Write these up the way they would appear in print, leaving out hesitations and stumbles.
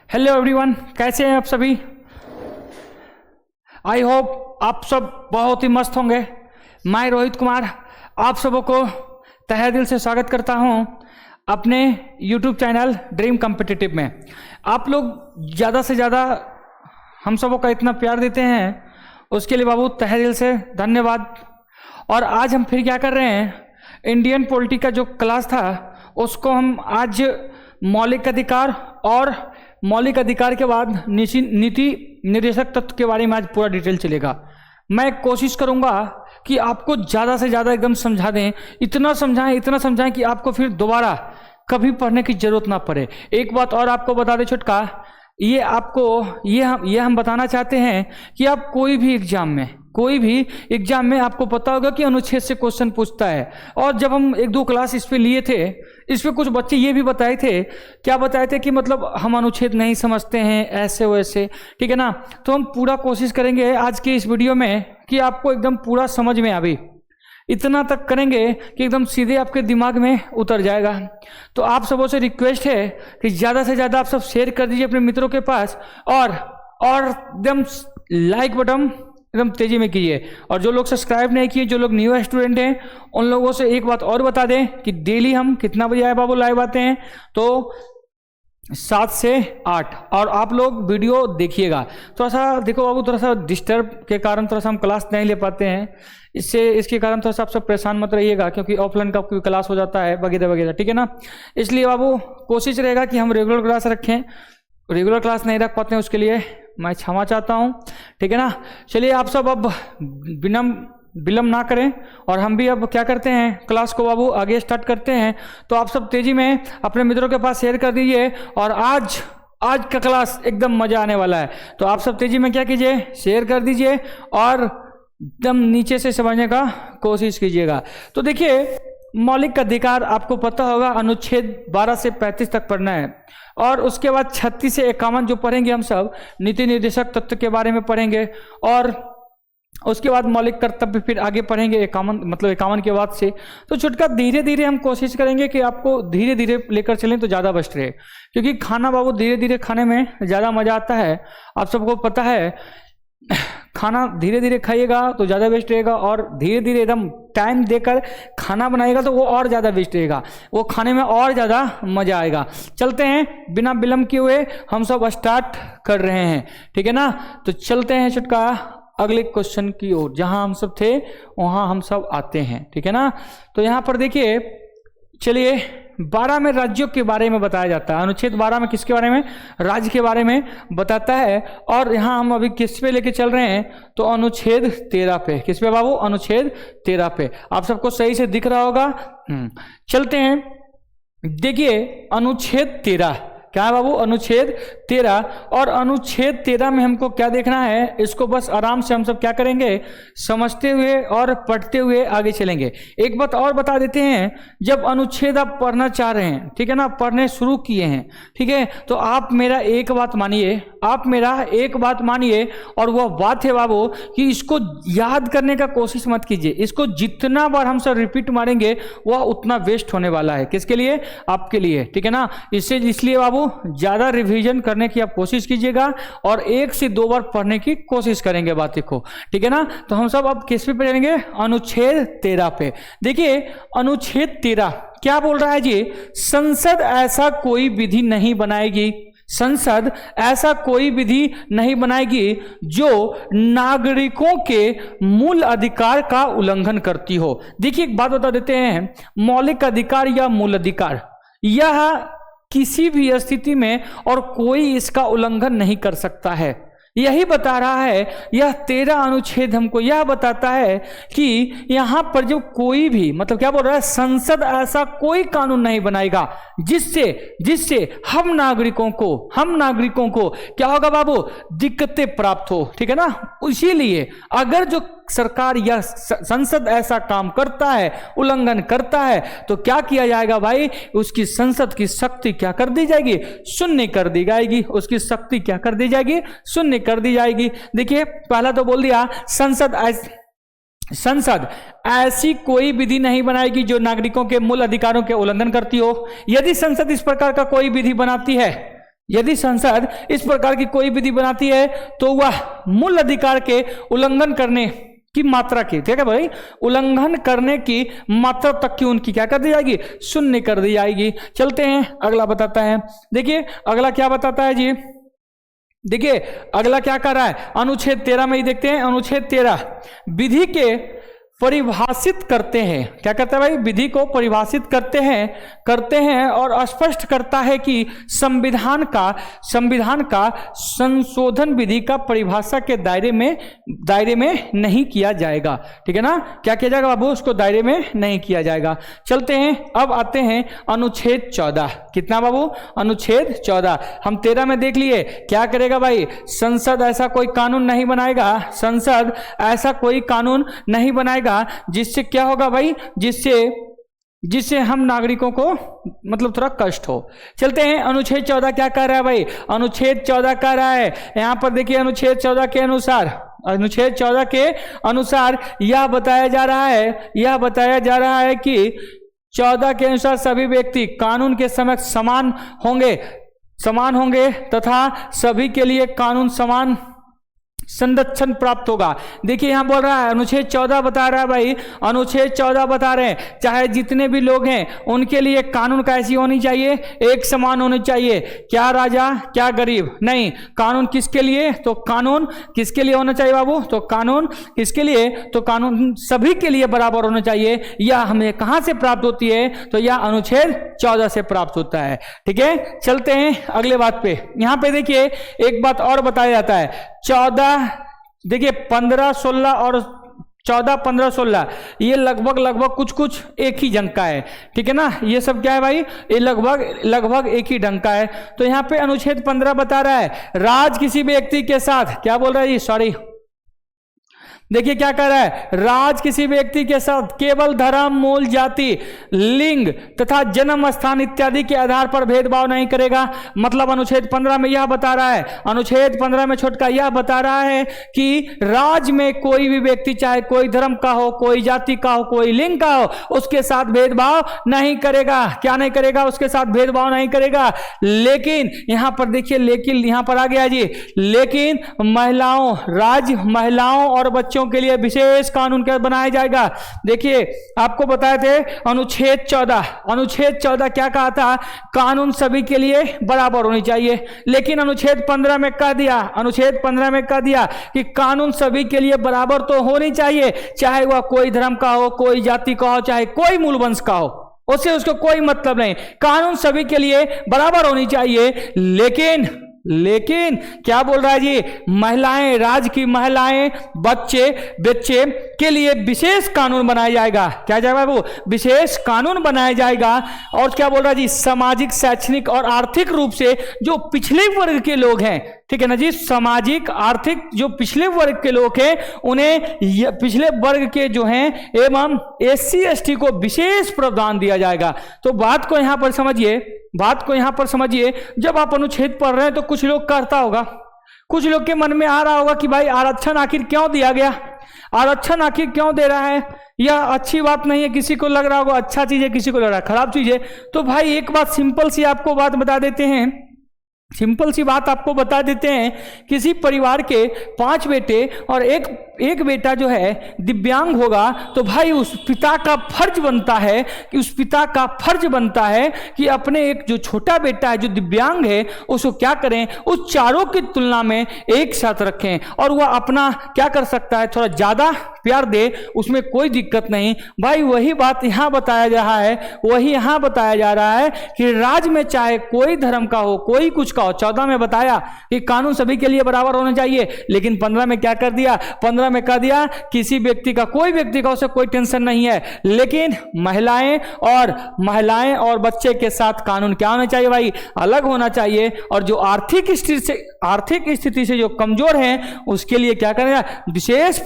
Hello everyone, कैसे हैं आप सभी। आई होप आप सब बहुत ही मस्त होंगे। मैं रोहित कुमार आप सबों को तहे दिल से स्वागत करता हूं अपने यूट्यूब चैनल ड्रीम कॉम्पिटिटिव में। आप लोग ज़्यादा से ज़्यादा हम सबों का इतना प्यार देते हैं, उसके लिए बाबू तहे दिल से धन्यवाद। और आज हम फिर क्या कर रहे हैं, इंडियन पॉलिटी का जो क्लास था उसको हम आज मौलिक अधिकार और मौलिक अधिकार के बाद नीति निर्देशक तत्व के बारे में आज पूरा डिटेल चलेगा। मैं कोशिश करूंगा कि आपको ज़्यादा से ज़्यादा एकदम समझा दें, इतना समझाएं कि आपको फिर दोबारा कभी पढ़ने की जरूरत ना पड़े। एक बात और आपको बता दें छोटका, ये हम बताना चाहते हैं कि आप कोई भी एग्जाम में आपको पता होगा कि अनुच्छेद से क्वेश्चन पूछता है। और जब हम एक दो क्लास इस पे लिए थे, इस पे कुछ बच्चे ये भी बताए थे कि मतलब हम अनुच्छेद नहीं समझते हैं ऐसे वैसे, ठीक है ना। तो हम पूरा कोशिश करेंगे आज के इस वीडियो में कि आपको एकदम पूरा समझ में आवे, इतना तक करेंगे कि एकदम सीधे आपके दिमाग में उतर जाएगा। तो आप सबों से रिक्वेस्ट है कि ज़्यादा से ज़्यादा आप सब शेयर कर दीजिए अपने मित्रों के पास, और एकदम लाइक बटन एकदम तेजी में कीजिए। और जो लोग सब्सक्राइब नहीं किए, जो लोग न्यू स्टूडेंट हैं, उन लोगों से एक बात और बता दें कि डेली हम कितना बजे आए बाबू लाइव आते हैं, तो 7 से 8। और आप लोग वीडियो देखिएगा। थोड़ा सा देखो बाबू, थोड़ा सा डिस्टर्ब के कारण थोड़ा सा हम क्लास नहीं ले पाते हैं, इसके कारण थोड़ा सा आप सब परेशान मत रहिएगा, क्योंकि ऑफलाइन का कोई क्लास हो जाता है वगैरह वगैरह, ठीक है ना। इसलिए बाबू कोशिश रहेगा कि हम रेगुलर क्लास रखें। रेगुलर क्लास नहीं रख पाते हैं उसके लिए मैं क्षमा चाहता हूँ, ठीक है ना। चलिए आप सब अब बिना विलम्ब ना करें, और हम भी अब क्या करते हैं, क्लास को बाबू आगे स्टार्ट करते हैं। तो आप सब तेजी में अपने मित्रों के पास शेयर कर दीजिए। और आज का क्लास एकदम मजा आने वाला है, तो आप सब तेजी में क्या कीजिए, शेयर कर दीजिए और एकदम नीचे से समझने का कोशिश कीजिएगा। तो देखिए, मौलिक अधिकार आपको पता होगा, अनुच्छेद 12 से 35 तक पढ़ना है, और उसके बाद 36 से 51 जो पढ़ेंगे हम सब नीति निर्देशक तत्व के बारे में पढ़ेंगे। और उसके बाद मौलिक कर्तव्य फिर आगे पढ़ेंगे 51 के बाद से। तो छुटका धीरे धीरे हम कोशिश करेंगे कि आपको धीरे धीरे लेकर चलें तो ज़्यादा बेस्ट रहे, क्योंकि खाना बाबू धीरे धीरे खाने में ज़्यादा मज़ा आता है। आप सबको पता है, खाना धीरे धीरे खाइएगा तो ज़्यादा बेस्ट रहेगा, और धीरे धीरे एकदम टाइम देकर खाना बनाएगा तो वो और ज़्यादा बेस्ट रहेगा, वो खाने में और ज़्यादा मज़ा आएगा। चलते हैं, बिना विलम्ब किए हुए हम सब स्टार्ट कर रहे हैं, ठीक है ना। तो चलते हैं छुटका अगले क्वेश्चन की ओर, जहां हम सब थे वहां हम सब आते हैं, ठीक है ना। तो यहाँ पर देखिए, चलिए 12 में राज्यों के बारे में बताया जाता है। अनुच्छेद 12 में किसके बारे में, राज्य के बारे में बताता है। और यहाँ हम अभी किस पे लेके चल रहे हैं, तो अनुच्छेद 13 पे। किस पे बाबू, अनुच्छेद 13 पे। आप सबको सही से दिख रहा होगा। चलते हैं, देखिए अनुच्छेद 13 क्या है बाबू, अनुच्छेद 13। और अनुच्छेद 13 में हमको क्या देखना है, इसको बस आराम से हम सब क्या करेंगे, समझते हुए और पढ़ते हुए आगे चलेंगे। एक बात और बता देते हैं, जब अनुच्छेद आप पढ़ना चाह रहे हैं, ठीक है ना, पढ़ने शुरू किए हैं, ठीक है, तो आप मेरा एक बात मानिए, और वह बात है बाबू कि इसको याद करने का कोशिश मत कीजिए। इसको जितना बार हम सब रिपीट मारेंगे वह उतना वेस्ट होने वाला है। किसके लिए, आपके लिए, ठीक है ना। इसलिए बाबू ज्यादा रिवीजन करने की आप कोशिश कीजिएगा, और 1 से 2 बार पढ़ने की कोशिश करेंगे बातें को, ठीक है ना। तो हम सब अब किस पे पढ़ेंगे, अनुच्छेद 13 पे। देखिए अनुच्छेद 13 क्या बोल रहा है जी, संसद ऐसा कोई विधि नहीं बनाएगी, संसद ऐसा कोई विधि नहीं बनाएगी जो नागरिकों के मूल अधिकार का उल्लंघन करती हो। देखिए एक बात बता देते हैं, मौलिक अधिकार या मूल अधिकार, यह किसी भी स्थिति में और कोई इसका उल्लंघन नहीं कर सकता है। यही बता रहा है यह 13 अनुच्छेद, हमको यह बताता है कि यहां पर जो कोई भी, मतलब क्या बोल रहा है, संसद ऐसा कोई कानून नहीं बनाएगा जिससे हम नागरिकों को क्या होगा बाबू, दिक्कतें प्राप्त हो, ठीक है ना। इसीलिए अगर जो सरकार या संसद ऐसा काम करता है, उल्लंघन करता है, तो क्या किया जाएगा भाई, उसकी संसद की शक्ति क्या कर दी जाएगी, शून्य कर दी जाएगी। उसकी शक्ति क्या कर दी जाएगी, शून्य कर दी जाएगी। देखिए पहला तो बोल दिया, संसद ऐसी कोई विधि नहीं बनाएगी जो नागरिकों के मूल अधिकारों के उल्लंघन करती हो। यदि संसद इस प्रकार का कोई विधि बनाती है, यदि संसद इस प्रकार की कोई विधि बनाती है तो वह मूल अधिकार के उल्लंघन करने की मात्रा की, ठीक है भाई, उल्लंघन करने की मात्रा तक की उनकी क्या कर दी जाएगी, शून्य कर दी जाएगी। चलते हैं अगला बताता है। देखिए अगला क्या बताता है जी, देखिए अगला क्या कर रहा है, अनुच्छेद 13 में ही देखते हैं। अनुच्छेद 13 विधि के परिभाषित करते हैं, क्या करता है भाई, विधि को परिभाषित करते हैं और स्पष्ट करता है कि संविधान का संशोधन विधि का परिभाषा के दायरे में नहीं किया जाएगा, ठीक है ना, क्या किया जाएगा बाबू, उसको दायरे में नहीं किया जाएगा। चलते हैं अब आते हैं अनुच्छेद 14, कितना बाबू, अनुच्छेद 14 हम 13 में देख लिए, क्या करेगा भाई, संसद ऐसा कोई कानून नहीं बनाएगा, संसद ऐसा कोई कानून नहीं बनाएगा जिससे क्या होगा भाई, जिससे हम नागरिकों को मतलब थोड़ा कष्ट हो। चलते हैं अनुच्छेद 14 क्या कह रहा है भाई, अनुच्छेद 14 कह रहा है, यहां पर देखिए अनुच्छेद 14 के अनुसार यह बताया जा रहा है कि 14 के अनुसार सभी व्यक्ति कानून के समक्ष समान होंगे तथा सभी के लिए कानून समान संरक्षण प्राप्त होगा। देखिए यहां बोल रहा है, अनुच्छेद 14 बता रहा है भाई, अनुच्छेद 14 बता रहे हैं चाहे जितने भी लोग हैं उनके लिए कानून कैसी होनी चाहिए, एक समान होनी चाहिए, क्या राजा क्या गरीब नहीं, कानून किसके लिए, तो कानून किसके लिए होना चाहिए बाबू, तो कानून किसके लिए, तो कानून सभी के लिए बराबर होना चाहिए। यह हमें कहां से प्राप्त होती है, तो यह अनुच्छेद 14 से प्राप्त होता है, ठीक है। चलते हैं अगले बात पे, यहां पे देखिए एक बात और बताया जाता है, 14 देखिए 15, 16 और 14, 15, 16 ये लगभग कुछ एक ही ढंग का है, ठीक है ना, ये सब क्या है भाई, ये लगभग एक ही ढंग का है। तो यहाँ पे अनुच्छेद 15 बता रहा है, राज किसी व्यक्ति के साथ, क्या बोल रहा है, सॉरी देखिए क्या कह रहा है, राज किसी व्यक्ति के साथ केवल धर्म, मूल, जाति, लिंग तथा जन्म स्थान इत्यादि के आधार पर भेदभाव नहीं करेगा। मतलब अनुच्छेद 15 में यह बता रहा है, अनुच्छेद 15 में छोटका यह बता रहा है कि राज में कोई भी व्यक्ति चाहे कोई धर्म का हो, कोई जाति का हो, कोई लिंग का हो, उसके साथ भेदभाव नहीं करेगा, क्या नहीं करेगा, उसके साथ भेदभाव नहीं करेगा। लेकिन यहां पर देखिए, लेकिन यहां पर आ गया जी, लेकिन महिलाओं और बच्चों के लिए विशेष कानून क्या बनाया जाएगा। देखिए आपको बताए थे अनुच्छेद 14 क्या कहा था, कानून सभी के लिए बराबर होनी चाहिए, लेकिन अनुच्छेद 15 में कह दिया कि कानून सभी के लिए बराबर तो होनी चाहिए, चाहे वह कोई धर्म का हो, कोई जाति का हो, चाहे कोई मूल वंश का हो, उससे उसको कोई मतलब नहीं, कानून सभी के लिए बराबर होनी चाहिए। लेकिन क्या बोल रहा है जी, महिलाएं, राज की महिलाएं, बच्चे के लिए विशेष कानून बनाया जाएगा, क्या जाएगा वो, विशेष कानून बनाया जाएगा। और क्या बोल रहा है जी, सामाजिक, शैक्षणिक और आर्थिक रूप से जो पिछले वर्ग के लोग हैं, ठीक है ना जी, सामाजिक आर्थिक जो पिछले वर्ग के लोग हैं उन्हें पिछले वर्ग के जो हैं एवं SC ST को विशेष प्रावधान दिया जाएगा। तो बात को यहां पर समझिए, जब आप अनुच्छेद पढ़ रहे हैं तो कुछ लोग कहता होगा, कुछ लोग के मन में आ रहा होगा कि भाई आरक्षण आखिर क्यों दिया गया, आरक्षण आखिर क्यों दे रहा है, यह अच्छी बात नहीं है, किसी को लग रहा होगा अच्छा चीज है, किसी को लग रहा है खराब चीज है। तो भाई एक बात सिंपल सी आपको बात बता देते हैं, किसी परिवार के 5 बेटे और एक बेटा जो है दिव्यांग होगा, तो भाई उस पिता का फर्ज बनता है कि अपने एक जो छोटा बेटा है जो दिव्यांग है उसको क्या करें, उस चारों की तुलना में एक साथ रखें और वह अपना क्या कर सकता है, थोड़ा ज्यादा प्यार दे, उसमें कोई दिक्कत नहीं। भाई वही बात यहाँ बताया जा रहा है कि राज्य में चाहे कोई धर्म का हो, कोई कुछ का हो। 14 में बताया कि कानून सभी के लिए बराबर होना चाहिए, लेकिन 15 में क्या कर दिया, 15 में कह दिया किसी व्यक्ति का, कोई व्यक्ति का, उसे कोई टेंशन नहीं है, लेकिन महिलाएं और बच्चे के साथ कानून क्या होना चाहिए भाई, अलग होना चाहिए। और जो आर्थिक स्थिति से जो कमजोर हैं उसके लिए क्या करेगा, विशेष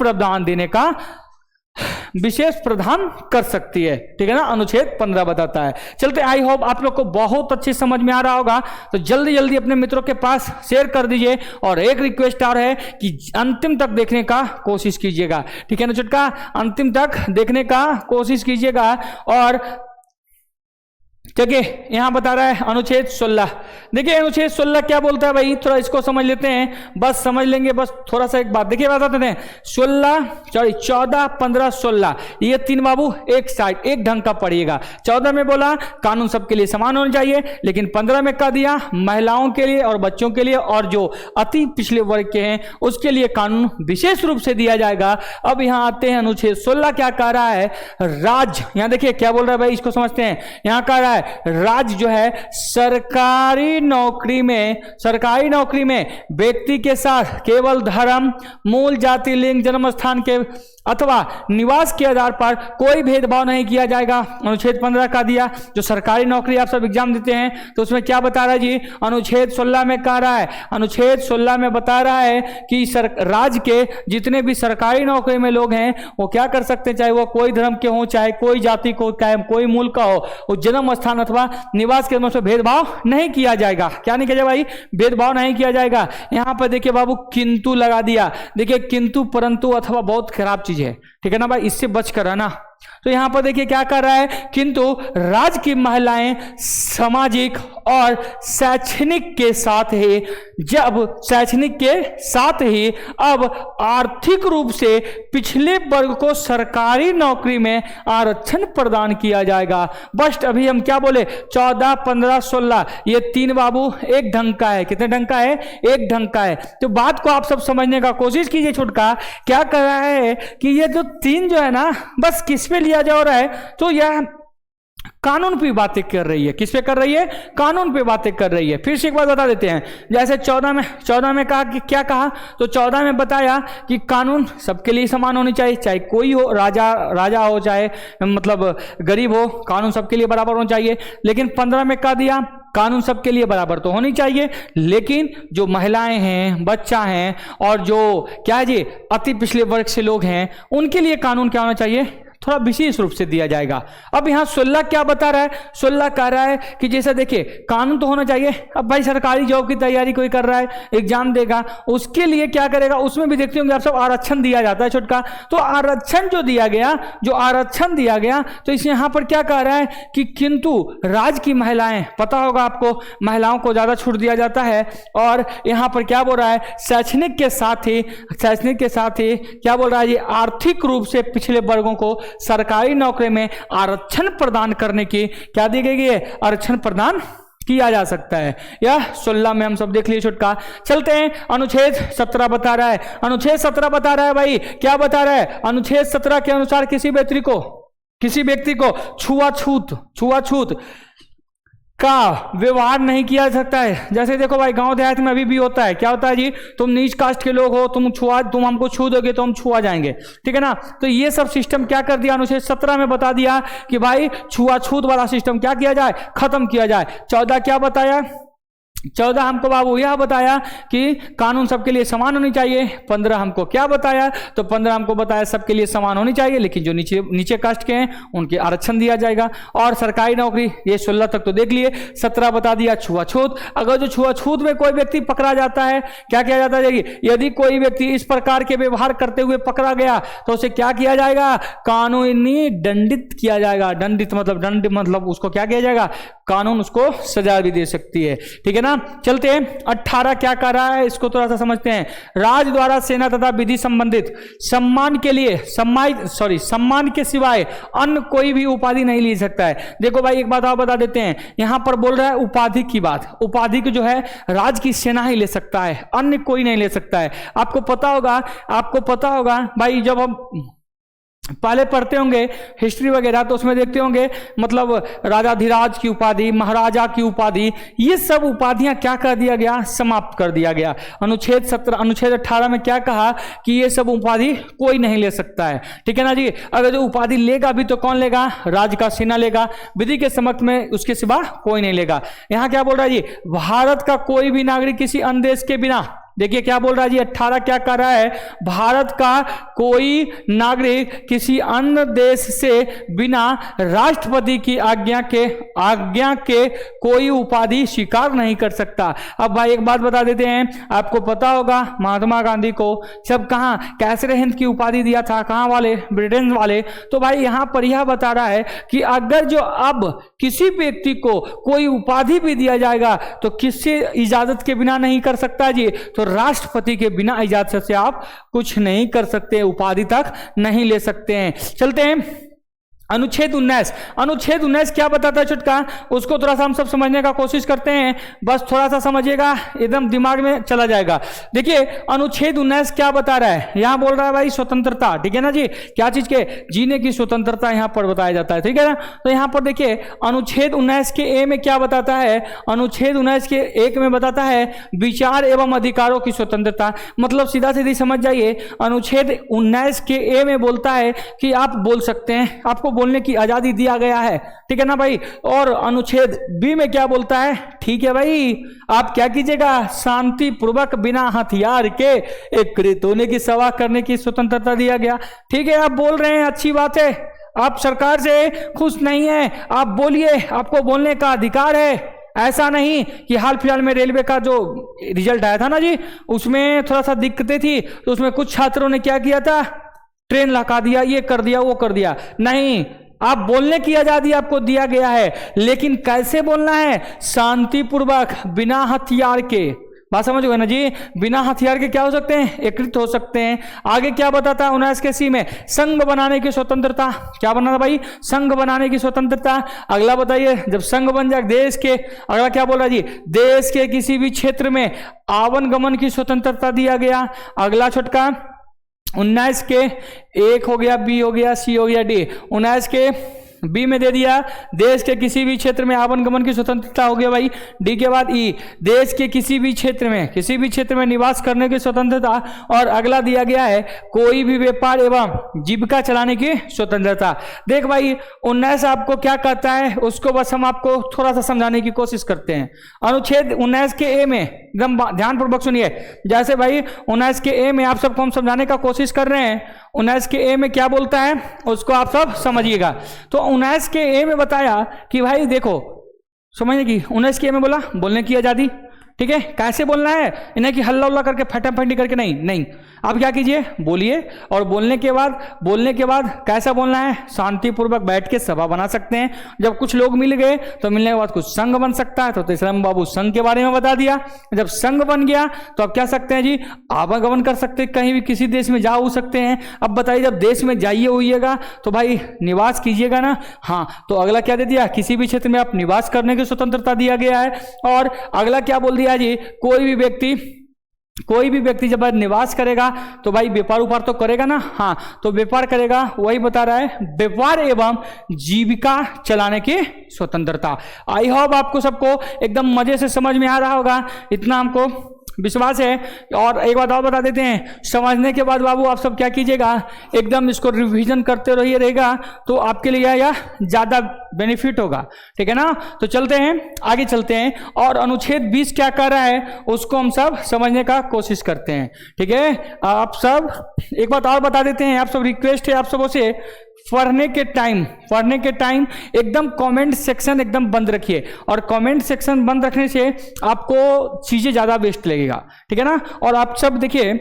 प्रावधान कर सकती है, ठीक है ना, अनुच्छेद 15 बताता है। चलते, आई होप आप लोग को बहुत अच्छे समझ में आ रहा होगा, तो जल्दी जल्दी अपने मित्रों के पास शेयर कर दीजिए। और एक रिक्वेस्ट और है कि अंतिम तक देखने का कोशिश कीजिएगा, ठीक है ना चुटका, अंतिम तक देखने का कोशिश कीजिएगा। और देखिए यहां बता रहा है अनुच्छेद 16। देखिए अनुच्छेद 16 क्या बोलता है भाई, थोड़ा इसको समझ लेते हैं, बस समझ लेंगे, बस थोड़ा सा एक बात देखिए बताते हैं। 14, 15, 16 ये तीन बाबू एक साइड एक ढंग का पढ़िएगा। 14 में बोला कानून सबके लिए समान होना चाहिए, लेकिन 15 में कह दिया महिलाओं के लिए और बच्चों के लिए और जो अति पिछले वर्ग के हैं उसके लिए कानून विशेष रूप से दिया जाएगा। अब यहां आते हैं अनुच्छेद 16 क्या कह रहा है, राज्य, यहां देखिए क्या बोल रहा है भाई, इसको समझते हैं। यहां कह रहा है राज्य जो है सरकारी नौकरी में व्यक्ति के साथ केवल धर्म, मूल जाति, लिंग, जन्म स्थान के अथवा निवास के आधार पर कोई भेदभाव नहीं किया जाएगा। अनुच्छेद 15 का दिया, जो सरकारी नौकरी आप सब एग्जाम देते हैं तो उसमें क्या बता रहा है जी, अनुच्छेद 16 में कह रहा है, अनुच्छेद 16 में बता रहा है कि राज्य के जितने भी सरकारी नौकरी में लोग हैं वो क्या कर सकते हैं, चाहे वो कोई धर्म के हो, चाहे कोई जाति को, कोई मूल का हो, वो जन्म स्थान अथवा निवास के में भेदभाव नहीं किया जाएगा। क्या नहीं किया जाएगा भाई, भेदभाव नहीं किया जाएगा। यहां पर देखिए बाबू किंतु लगा दिया, देखिए किंतु परंतु अथवा बहुत खराब चीज है, ठीक है ना भाई, इससे बच कर रहना। तो यहां पर देखिए क्या कर रहा है, किंतु राज्य की महिलाएं सामाजिक और शैक्षणिक के साथ ही अब आर्थिक रूप से पिछले वर्ग को सरकारी नौकरी में आरक्षण प्रदान किया जाएगा। बस अभी हम क्या बोले, 14, 15, 16 ये तीन बाबू एक ढंग का है। कितने ढंग का है, एक ढंग का है। तो बात को आप सब समझने का कोशिश कीजिए। छुटका क्या कर रहा है कि ये जो तीन जो है ना, बस किस पे लिया जा रहा है, तो यह कानून पे बातें कर रही है। किस पे कर रही है, कानून पे बातें कर रही है। फिर से एक बार बता देते हैं, जैसे 14 में कहा कि क्या कहा, तो 14 में बताया कि कानून सबके लिए समान होनी चाहिए, चाहे कोई हो, राजा हो चाहे मतलब गरीब हो, कानून सबके लिए बराबर होना चाहिए। लेकिन 15 में कह दिया कानून सबके लिए बराबर तो होनी चाहिए, लेकिन जो महिलाएं हैं, बच्चा हैं और जो क्या है जी अति पिछले वर्ग से लोग हैं, उनके लिए कानून क्या होना चाहिए, थोड़ा विशेष रूप से दिया जाएगा। अब यहां 16 क्या बता रहा है, 16 कह रहा है कि जैसे देखिए कानून तो होना चाहिए। अब भाई सरकारी जॉब की तैयारी कोई कर रहा है, एग्जाम देगा, उसके लिए क्या करेगा, उसमें भी देखते होंगे आप सब आरक्षण दिया जाता है छुटका। तो आरक्षण जो दिया गया, तो इस यहां पर क्या कह रहा है कि किंतु राज्य की महिलाएं, पता होगा आपको, महिलाओं को ज्यादा छूट दिया जाता है। और यहां पर क्या बोल रहा है, शैक्षणिक के साथ ही क्या बोल रहा है, ये आर्थिक रूप से पिछले वर्गों को सरकारी नौकरी में आरक्षण प्रदान करने की क्या दी गई है, आरक्षण प्रदान किया जा सकता है। यह 16 में हम सब देख लिए छुटका। चलते हैं अनुच्छेद 17 बता रहा है। अनुच्छेद 17 बता रहा है भाई, क्या बता रहा है, अनुच्छेद 17 के अनुसार किसी व्यक्ति को छुआछूत का व्यवहार नहीं किया जा सकता है। जैसे देखो भाई गांव देहात में अभी भी होता है, क्या होता है जी, तुम नीच कास्ट के लोग हो, तुम हमको छू दोगे तो हम छुआ जाएंगे, ठीक है ना। तो ये सब सिस्टम क्या कर दिया, अनुच्छेद 17 में बता दिया कि भाई छुआछूत वाला सिस्टम क्या किया जाए, खत्म किया जाए। 14 क्या बताया, 14 हमको बाबू यह बताया कि कानून सबके लिए समान होनी चाहिए। 15 हमको क्या बताया, तो 15 हमको बताया सबके लिए समान होनी चाहिए, लेकिन जो नीचे कास्ट के हैं उनके आरक्षण दिया जाएगा। और सरकारी नौकरी, ये 16 तक तो देख लिए। 17 बता दिया छुआछूत। अगर जो छुआछूत में कोई व्यक्ति पकड़ा जाता है, क्या किया जाता है, यदि कोई व्यक्ति इस प्रकार के व्यवहार करते हुए पकड़ा गया तो उसे क्या किया जाएगा, कानूनी दंडित किया जाएगा। दंड मतलब उसको क्या किया जाएगा, कानून उसको सजा भी दे सकती है, ठीक है ना। चलते हैं 18 क्या कर रहा है, इसको थोड़ा सा समझते हैं। राज्य द्वारा सेना तथा विधि संबंधित सम्मान के सिवाय अन्य कोई भी उपाधि नहीं ले सकता है। देखो भाई एक बात और बता देते हैं, यहां पर बोल रहा है उपाधि की बात। उपाधि की जो है राज्य की सेना ही ले सकता है, अन्य कोई नहीं ले सकता है। आपको पता होगा भाई, जब हम पहले पढ़ते होंगे हिस्ट्री वगैरह तो उसमें देखते होंगे मतलब राजाधिराज की उपाधि, महाराजा की उपाधि, ये सब उपाधियां क्या कर दिया गया, समाप्त कर दिया गया। अनुच्छेद 18 में क्या कहा कि ये सब उपाधि कोई नहीं ले सकता है, ठीक है ना जी। अगर जो उपाधि लेगा भी तो कौन लेगा, राज्य का सेना लेगा, विधि के समक्ष में उसके सिवा कोई नहीं लेगा। यहां क्या बोल रहा है जी, भारत का कोई भी नागरिक किसी अन्य देश के बिना देखिए क्या बोल रहा है जी, 18 क्या कर रहा है, भारत का कोई नागरिक किसी अन्य देश से बिना राष्ट्रपति की आज्ञा के कोई उपाधि स्वीकार नहीं कर सकता। अब भाई एक बात बता देते हैं, आपको पता होगा महात्मा गांधी को सब कहां कैसरे हिंद की उपाधि दिया था, कहां वाले, ब्रिटेन वाले। तो भाई यहां पर यह बता रहा है कि अगर जो अब किसी व्यक्ति को कोई उपाधि भी दिया जाएगा तो किसी इजाजत के बिना नहीं कर सकता जी, तो राष्ट्रपति के बिना इजाजत से आप कुछ नहीं कर सकते, उपाधि तक नहीं ले सकते हैं। चलते हैं अनुच्छेद 19। अनुच्छेद 19 क्या बताता है छुटका, उसको थोड़ा सा हम सब समझने का कोशिश करते हैं, बस थोड़ा सा समझिएगा, एकदम दिमाग में चला जाएगा। देखिए अनुच्छेद 19 क्या बता रहा है, यहां बोल रहा है भाई स्वतंत्रता, ठीक है ना जी, क्या चीज के, जीने की स्वतंत्रता यहां पर बताया जाता है, ठीक है ना। तो यहां पर देखिए अनुच्छेद 19 के ए में क्या बताता है, अनुच्छेद 19 के 1 में बताता है विचार एवं अधिकारों की स्वतंत्रता। मतलब सीधा सीधी समझ जाइए, अनुच्छेद 19 के ए में बोलता है कि आप बोल सकते हैं, आपको बोलने की आजादी दिया गया है, ठीक है ना भाई। और अनुच्छेद बी में क्या बोलता है, ठीक है भाई, आप क्या कीजिएगा, शांति पूर्वक बिना हथियार के एकत्रित होने की सभा करने की स्वतंत्रता दिया गया। ठीक है, आप बोल रहे हैं, अच्छी बात है, आप सरकार से खुश नहीं है, आप बोलिए, आपको बोलने का अधिकार है। ऐसा नहीं कि हाल फिलहाल में रेलवे का जो रिजल्ट आया था ना जी, उसमें थोड़ा सा दिक्कतें थी, तो उसमें कुछ छात्रों ने क्या किया था, ट्रेन लगा दिया, ये कर दिया, वो कर दिया। नहीं, आप बोलने की आजादी आपको दिया गया है, लेकिन कैसे बोलना है, शांतिपूर्वक बिना हथियार के। बात समझ गए ना जी, बिना हथियार के क्या हो सकते हैं, एकत्रित हो सकते हैं। आगे क्या बताता है 19 के सी में, संघ बनाने की स्वतंत्रता। क्या बनाना भाई, संघ बनाने की स्वतंत्रता। अगला बताइए, जब संघ बन जाए देश के, अगला क्या बोल रहा है जी, देश के किसी भी क्षेत्र में आवागमन की स्वतंत्रता दिया गया। अगला छोटका 19 के 1 हो गया, बी हो गया, सी हो गया, डी। 19 के बी में दे दिया, देश के किसी भी क्षेत्र में आवागमन की स्वतंत्रता हो गया भाई। डी के बाद ई, देश के किसी भी क्षेत्र में निवास करने की स्वतंत्रता। और अगला दिया गया है कोई भी व्यापार एवं जीविका चलाने की स्वतंत्रता। देख भाई 19 आपको क्या कहता है, उसको बस हम आपको थोड़ा सा समझाने की कोशिश करते हैं। अनुच्छेद 19 के ए में एकदम ध्यानपूर्वक सुनिए, जैसे भाई 19 के ए में आप सबको हम समझाने का कोशिश कर रहे हैं, 19 के ए में क्या बोलता है उसको आप सब समझिएगा। तो 19 के ए में बताया कि भाई देखो, समझने की, 19 के ए में बोला बोलने की आजादी, ठीक है, कैसे बोलना है, इन्हें कि हल्ला उल्ला करके फटाफटी करके नहीं, आप क्या कीजिए, बोलिए। और बोलने के बाद कैसा बोलना है, शांतिपूर्वक बैठ के सभा बना सकते हैं। जब कुछ लोग मिल गए तो मिलने के बाद कुछ संघ बन सकता है, तो तीसरा बाबू संघ के बारे में बता दिया। जब संघ बन गया तो अब क्या सकते हैं जी, आवागमन कर सकते हैं, कहीं भी किसी देश में जा सकते हैं। अब बताइए, जब देश में जाइए होइएगा तो भाई निवास कीजिएगा ना, हाँ, तो अगला क्या दे दिया, किसी भी क्षेत्र में आप निवास करने की स्वतंत्रता दिया गया है। और अगला क्या बोल दिया जी, कोई भी व्यक्ति जब निवास करेगा तो भाई व्यापार उपार तो करेगा ना, हाँ, तो व्यापार करेगा, वही बता रहा है, व्यापार एवं जीविका चलाने की स्वतंत्रता। आई होप आपको सबको एकदम मजे से समझ में आ रहा होगा, इतना हमको विश्वास है। और एक बात और बता देते हैं, समझने के बाद बाबू आप सब क्या कीजिएगा, एकदम इसको रिवीजन करते रहिए, रहेगा तो आपके लिए यह ज्यादा बेनिफिट होगा, ठीक है ना। तो चलते हैं आगे, चलते हैं और अनुच्छेद 20 क्या कर रहा है उसको हम सब समझने का कोशिश करते हैं, ठीक है। आप सब एक बात और बता देते हैं, आप सब रिक्वेस्ट है आप सबों से, पढ़ने के टाइम एकदम कमेंट सेक्शन एकदम बंद रखिए, और कमेंट सेक्शन बंद रखने से आपको चीजें ज्यादा बेस्ट लगेगा, ठीक है ना। और आप सब देखिए,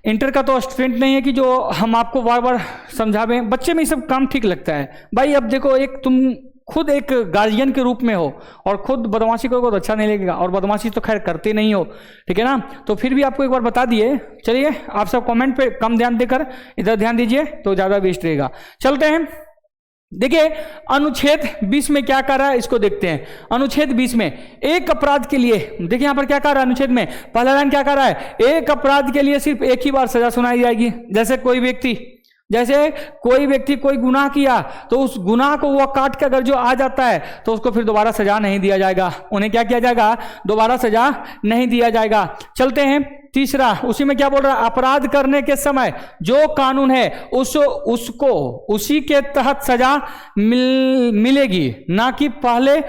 इंटर का तो स्टूडेंट नहीं है कि जो हम आपको बार बार समझावें, बच्चे में ये सब काम ठीक लगता है भाई। अब देखो, एक तुम खुद एक गार्जियन के रूप में हो और खुद बदमाशी करोगे तो अच्छा नहीं लगेगा, और बदमाशी तो खैर करते नहीं हो, ठीक है ना। तो फिर भी आपको एक बार बता दिए, चलिए आप सब कमेंट पे कम ध्यान देकर इधर ध्यान दीजिए तो ज़्यादा बेस्ट रहेगा। चलते हैं, देखिए अनुच्छेद 20 में क्या कर रहा है इसको देखते हैं। अनुच्छेद 20 में एक अपराध के लिए, देखिए यहां पर क्या कर रहा है अनुच्छेद में, पहला लाइन क्या कर रहा है, एक अपराध के लिए सिर्फ एक ही बार सजा सुनाई जाएगी। जैसे कोई व्यक्ति कोई गुनाह किया तो उस गुनाह को वह काट के अगर जो आ जाता है तो उसको फिर दोबारा सजा नहीं दिया जाएगा, उन्हें क्या किया जाएगा, दोबारा सजा नहीं दिया जाएगा। चलते हैं तीसरा, उसी में क्या बोल रहा है, अपराध करने के समय जो कानून है उसको उसी के तहत सजा मिलेगी, ना कि पहले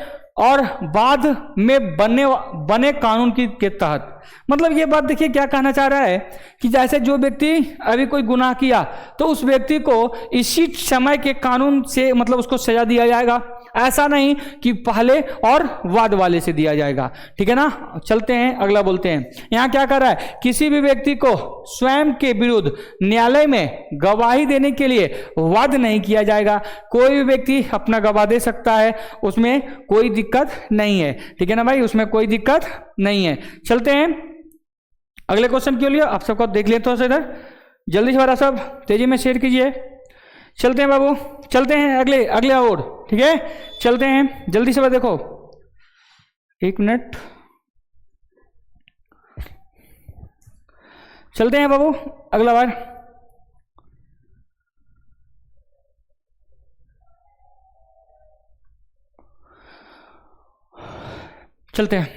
और बाद में बने कानून के तहत। मतलब ये बात देखिए क्या कहना चाह रहा है कि जैसे जो व्यक्ति अभी कोई गुनाह किया तो उस व्यक्ति को इसी समय के कानून से मतलब उसको सजा दिया जाएगा, ऐसा नहीं कि पहले और बाद वाले से दिया जाएगा। ठीक है ना, चलते हैं अगला बोलते हैं। यहां क्या कर रहा है, किसी भी व्यक्ति को स्वयं के विरुद्ध न्यायालय में गवाही देने के लिए वाद नहीं किया जाएगा। कोई भी व्यक्ति अपना गवाह दे सकता है, उसमें कोई दिक्कत नहीं है। ठीक है ना भाई, उसमें कोई दिक्कत नहीं है। चलते हैं अगले क्वेश्चन के लिए, आप सबको देख लेते हो इधर जल्दी से, वाला सब तेजी में शेयर कीजिए। चलते हैं बाबू, चलते हैं अगले और। ठीक है, चलते हैं जल्दी से, देखो 1 मिनट, चलते हैं बाबू अगला बार। चलते हैं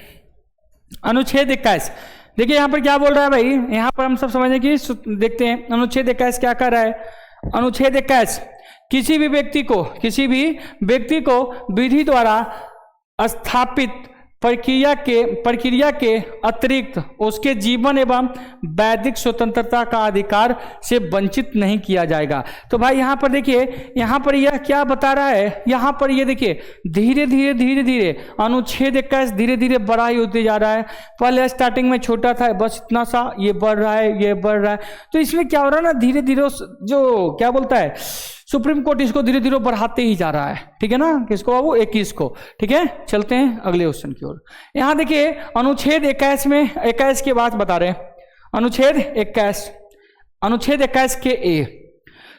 अनुच्छेद 21। देखिए यहां पर क्या बोल रहा है भाई, यहां पर हम सब समझने की देखते हैं अनुच्छेद 21 क्या कर रहा है। अनुच्छेद 21 किसी भी व्यक्ति को विधि द्वारा स्थापित प्रक्रिया के अतिरिक्त उसके जीवन एवं वैधिक स्वतंत्रता का अधिकार से वंचित नहीं किया जाएगा। तो भाई यहाँ पर देखिए, यहाँ पर यह क्या बता रहा है, यहाँ पर ये देखिए धीरे धीरे अनुच्छेद 21 धीरे धीरे बड़ा ही होते जा रहा है। पहले स्टार्टिंग में छोटा था, बस इतना सा, ये बढ़ रहा है। तो इसमें क्या हो रहा है ना, धीरे धीरे जो क्या बोलता है सुप्रीम कोर्ट इसको धीरे धीरे बढ़ाते ही जा रहा है। ठीक है ना, किसको बाबू, 21 को। ठीक है, चलते हैं अगले क्वेश्चन की ओर। यहां देखिए अनुच्छेद 21 में 21 की बात बता रहे हैं। अनुच्छेद 21 के ए।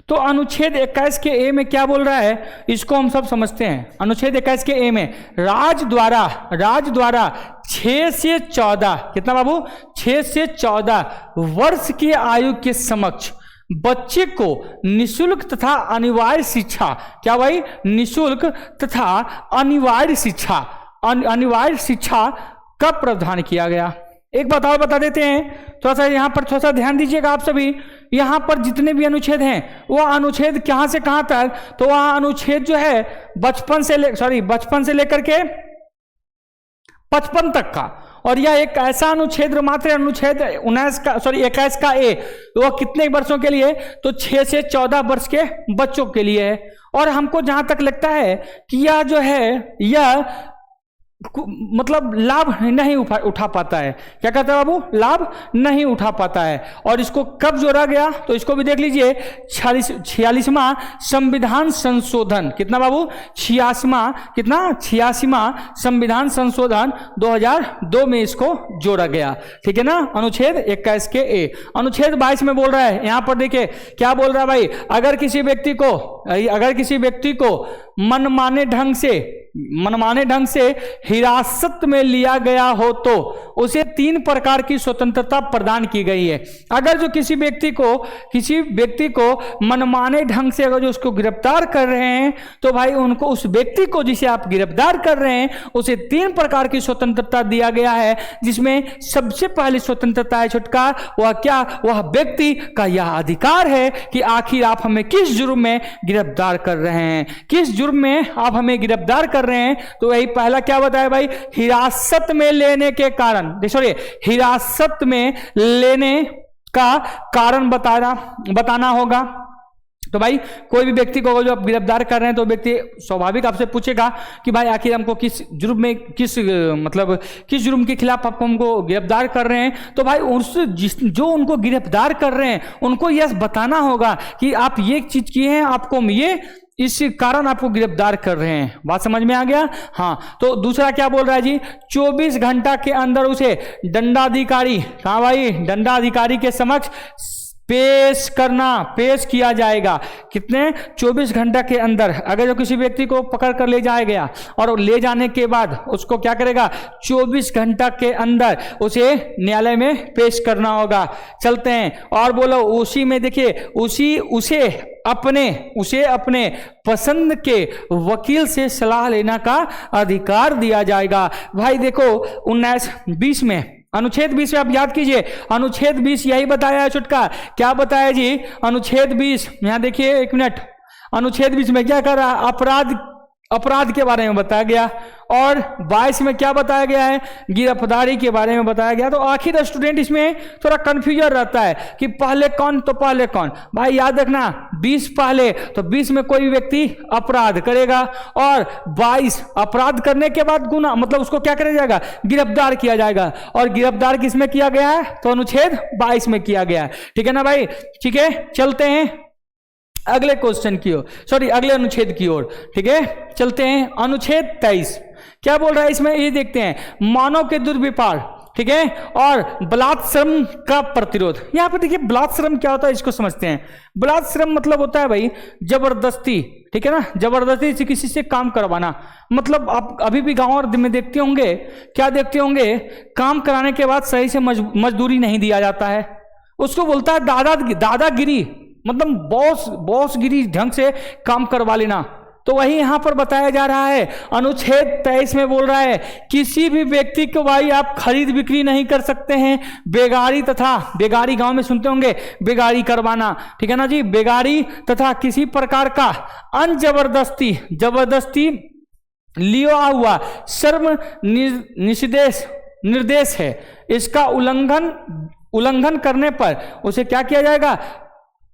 तो अनुच्छेद 21 के ए में क्या बोल रहा है, इसको हम सब समझते हैं। अनुच्छेद 21 के ए में राज द्वारा 6 से 14, कितना बाबू, 6 से 14 वर्ष की आयु के समक्ष बच्चे को निशुल्क तथा अनिवार्य शिक्षा, क्या भाई, निशुल्क तथा अनिवार्य शिक्षा का प्रावधान किया गया। एक बात और बता देते हैं, थोड़ा सा यहाँ पर थोड़ा सा ध्यान दीजिएगा आप सभी। यहाँ पर जितने भी अनुच्छेद हैं वह अनुच्छेद कहाँ से कहाँ तक, तो वह अनुच्छेद जो है बचपन से लेकर के 55 तक का। और यह एक ऐसा अनुच्छेद मात्र अनुच्छेद 21 का ए, वो कितने वर्षों के लिए, तो 6 से 14 वर्ष के बच्चों के लिए है। और हमको जहां तक लगता है कि यह जो है यह मतलब लाभ नहीं उठा पाता है। क्या कहता है बाबू, लाभ नहीं उठा पाता है। और इसको कब जोड़ा गया, तो इसको भी देख लीजिए 46वां संविधान संशोधन, कितना बाबू, 86वां संविधान संशोधन 2002 में इसको जोड़ा गया। ठीक है ना, अनुच्छेद 21 के ए। अनुच्छेद 22 में बोल रहा है, यहां पर देखिए क्या बोल रहा है भाई, अगर किसी व्यक्ति को मनमाने ढंग से हिरासत में लिया गया हो तो उसे 3 प्रकार की स्वतंत्रता प्रदान की गई है। अगर जो किसी व्यक्ति को मनमाने ढंग से अगर जो उसको गिरफ्तार कर रहे हैं, तो भाई उनको, उस व्यक्ति को जिसे आप गिरफ्तार कर रहे हैं, उसे 3 प्रकार की स्वतंत्रता दिया गया है। जिसमें सबसे पहली स्वतंत्रता है छुटकार, वह क्या, वह व्यक्ति का यह अधिकार है कि आखिर आप हमें किस जुर्म में गिरफ्तार कर रहे हैं, किस जुर्म में आप हमें गिरफ्तार कर रहे हैं। तो वही पहला क्या बताया भाई, हिरासत में लेने के कारण, हिरासत में लेने का कारण बताना होगा। तो भाई कोई भी व्यक्ति को जो आप गिरफ्तार कर रहे हैं, तो व्यक्ति स्वाभाविक आपसे पूछेगा कि भाई आखिर हमको किस जुर्म में, किस जुर्म के खिलाफ आप हमको गिरफ्तार कर रहे हैं। तो भाई जो उनको गिरफ्तार कर रहे हैं उनको यह बताना होगा कि आप ये चीज किए हैं, आपको ये इस कारण आपको गिरफ्तार कर रहे हैं। बात समझ में आ गया। हाँ, तो दूसरा क्या बोल रहा है जी, 24 घंटा के अंदर उसे दंडाधिकारी, कहाँ भाई, दंडाधिकारी के समक्ष पेश किया जाएगा। कितने, 24 घंटा के अंदर। अगर जो किसी व्यक्ति को पकड़ कर ले जाया गया और ले जाने के बाद उसको क्या करेगा, 24 घंटा के अंदर उसे न्यायालय में पेश करना होगा। चलते हैं और बोलो, उसी में देखिए उसे अपने पसंद के वकील से सलाह लेने का अधिकार दिया जाएगा। भाई देखो 19-20 में, अनुच्छेद 20 में आप याद कीजिए, अनुच्छेद 20 यही बताया है छुटका। क्या बताया जी, अनुच्छेद 20 यहां देखिए 1 मिनट, अनुच्छेद 20 में क्या कर रहा है, अपराध अपराध के बारे में बताया गया, और 22 में क्या बताया गया है, गिरफ्तारी के बारे में बताया गया। तो आखिर स्टूडेंट इसमें थोड़ा कंफ्यूजन रहता है कि पहले कौन तो पहले कौन। भाई याद रखना 20 पहले, तो 20 में कोई व्यक्ति अपराध करेगा, और 22 अपराध करने के बाद गुना मतलब उसको क्या किया जाएगा, गिरफ्तार किया जाएगा। और गिरफ्तार किसमें किया गया है, तो अनुच्छेद 22 में किया गया है। ठीक है ना भाई, ठीक है, चलते हैं अगले क्वेश्चन की ओर, सॉरी अगले अनुच्छेद की ओर। ठीक है, चलते हैं अनुच्छेद 23 क्या बोल रहा है इसमें, ये देखते हैं। मानव के दुर्व्यवहार, ठीक है, और बलात्श्रम का प्रतिरोध। यहां पर देखिए बलात्श्रम क्या होता है इसको समझते हैं। बलात्श्रम मतलब होता है भाई जबरदस्ती, ठीक है ना, जबरदस्ती से किसी से काम करवाना। मतलब आप अभी भी गांव और में देखते होंगे, क्या देखते होंगे, काम कराने के बाद सही से मजदूरी नहीं दिया जाता है, उसको बोलता है दादागिरी, मतलब बॉसगिरी, ढंग से काम करवा लेना। तो वही यहां पर बताया जा रहा है, अनुच्छेद 23 में बोल रहा है किसी भी व्यक्ति को भाई आप खरीद बिक्री नहीं कर सकते हैं। बेगारी तथा, बेगारी गांव में सुनते होंगे, बेगारी करवाना, ठीक है ना जी, बेगारी तथा किसी प्रकार का जबरदस्ती लिया हुआ श्रम निर्देश है, इसका उल्लंघन करने पर उसे क्या किया जाएगा,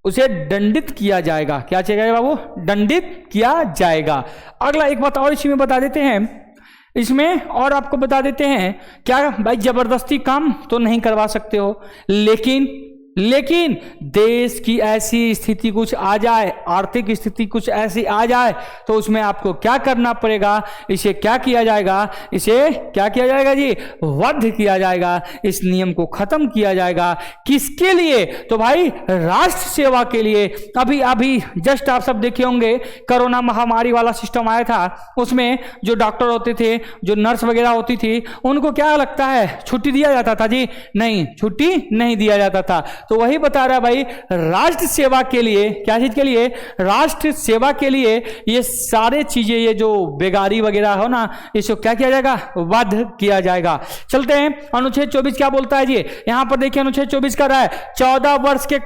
उसे दंडित किया जाएगा। क्या चाहिए बाबू, दंडित किया जाएगा। अगला एक बात और इसमें बता देते हैं, इसमें और आपको बता देते हैं क्या भाई, जबरदस्ती काम तो नहीं करवा सकते हो, लेकिन देश की ऐसी स्थिति कुछ आ जाए, आर्थिक स्थिति कुछ ऐसी आ जाए, तो उसमें आपको क्या करना पड़ेगा, इसे क्या किया जाएगा, इसे क्या किया जाएगा जी, वध किया जाएगा, इस नियम को खत्म किया जाएगा। किसके लिए, तो भाई राष्ट्र सेवा के लिए। अभी जस्ट आप सब देखे होंगे कोरोना महामारी वाला सिस्टम आया था, उसमें जो डॉक्टर होते थे, जो नर्स वगैरह होती थी, उनको क्या लगता है छुट्टी दिया जाता था जी, नहीं, छुट्टी नहीं दिया जाता था। तो वही बता रहा है भाई, राष्ट्र सेवा के लिए, क्या चीज के लिए, राष्ट्र सेवा के लिए ये सारे चीजें, ये जो बेगारी वगैरह हो ना, इसको क्या किया जाएगा, वध किया जाएगा। चलते हैं अनुच्छेद 24 क्या बोलता है जी, यहां पर देखिए अनुच्छेद 24 कर रहा है 14 वर्ष के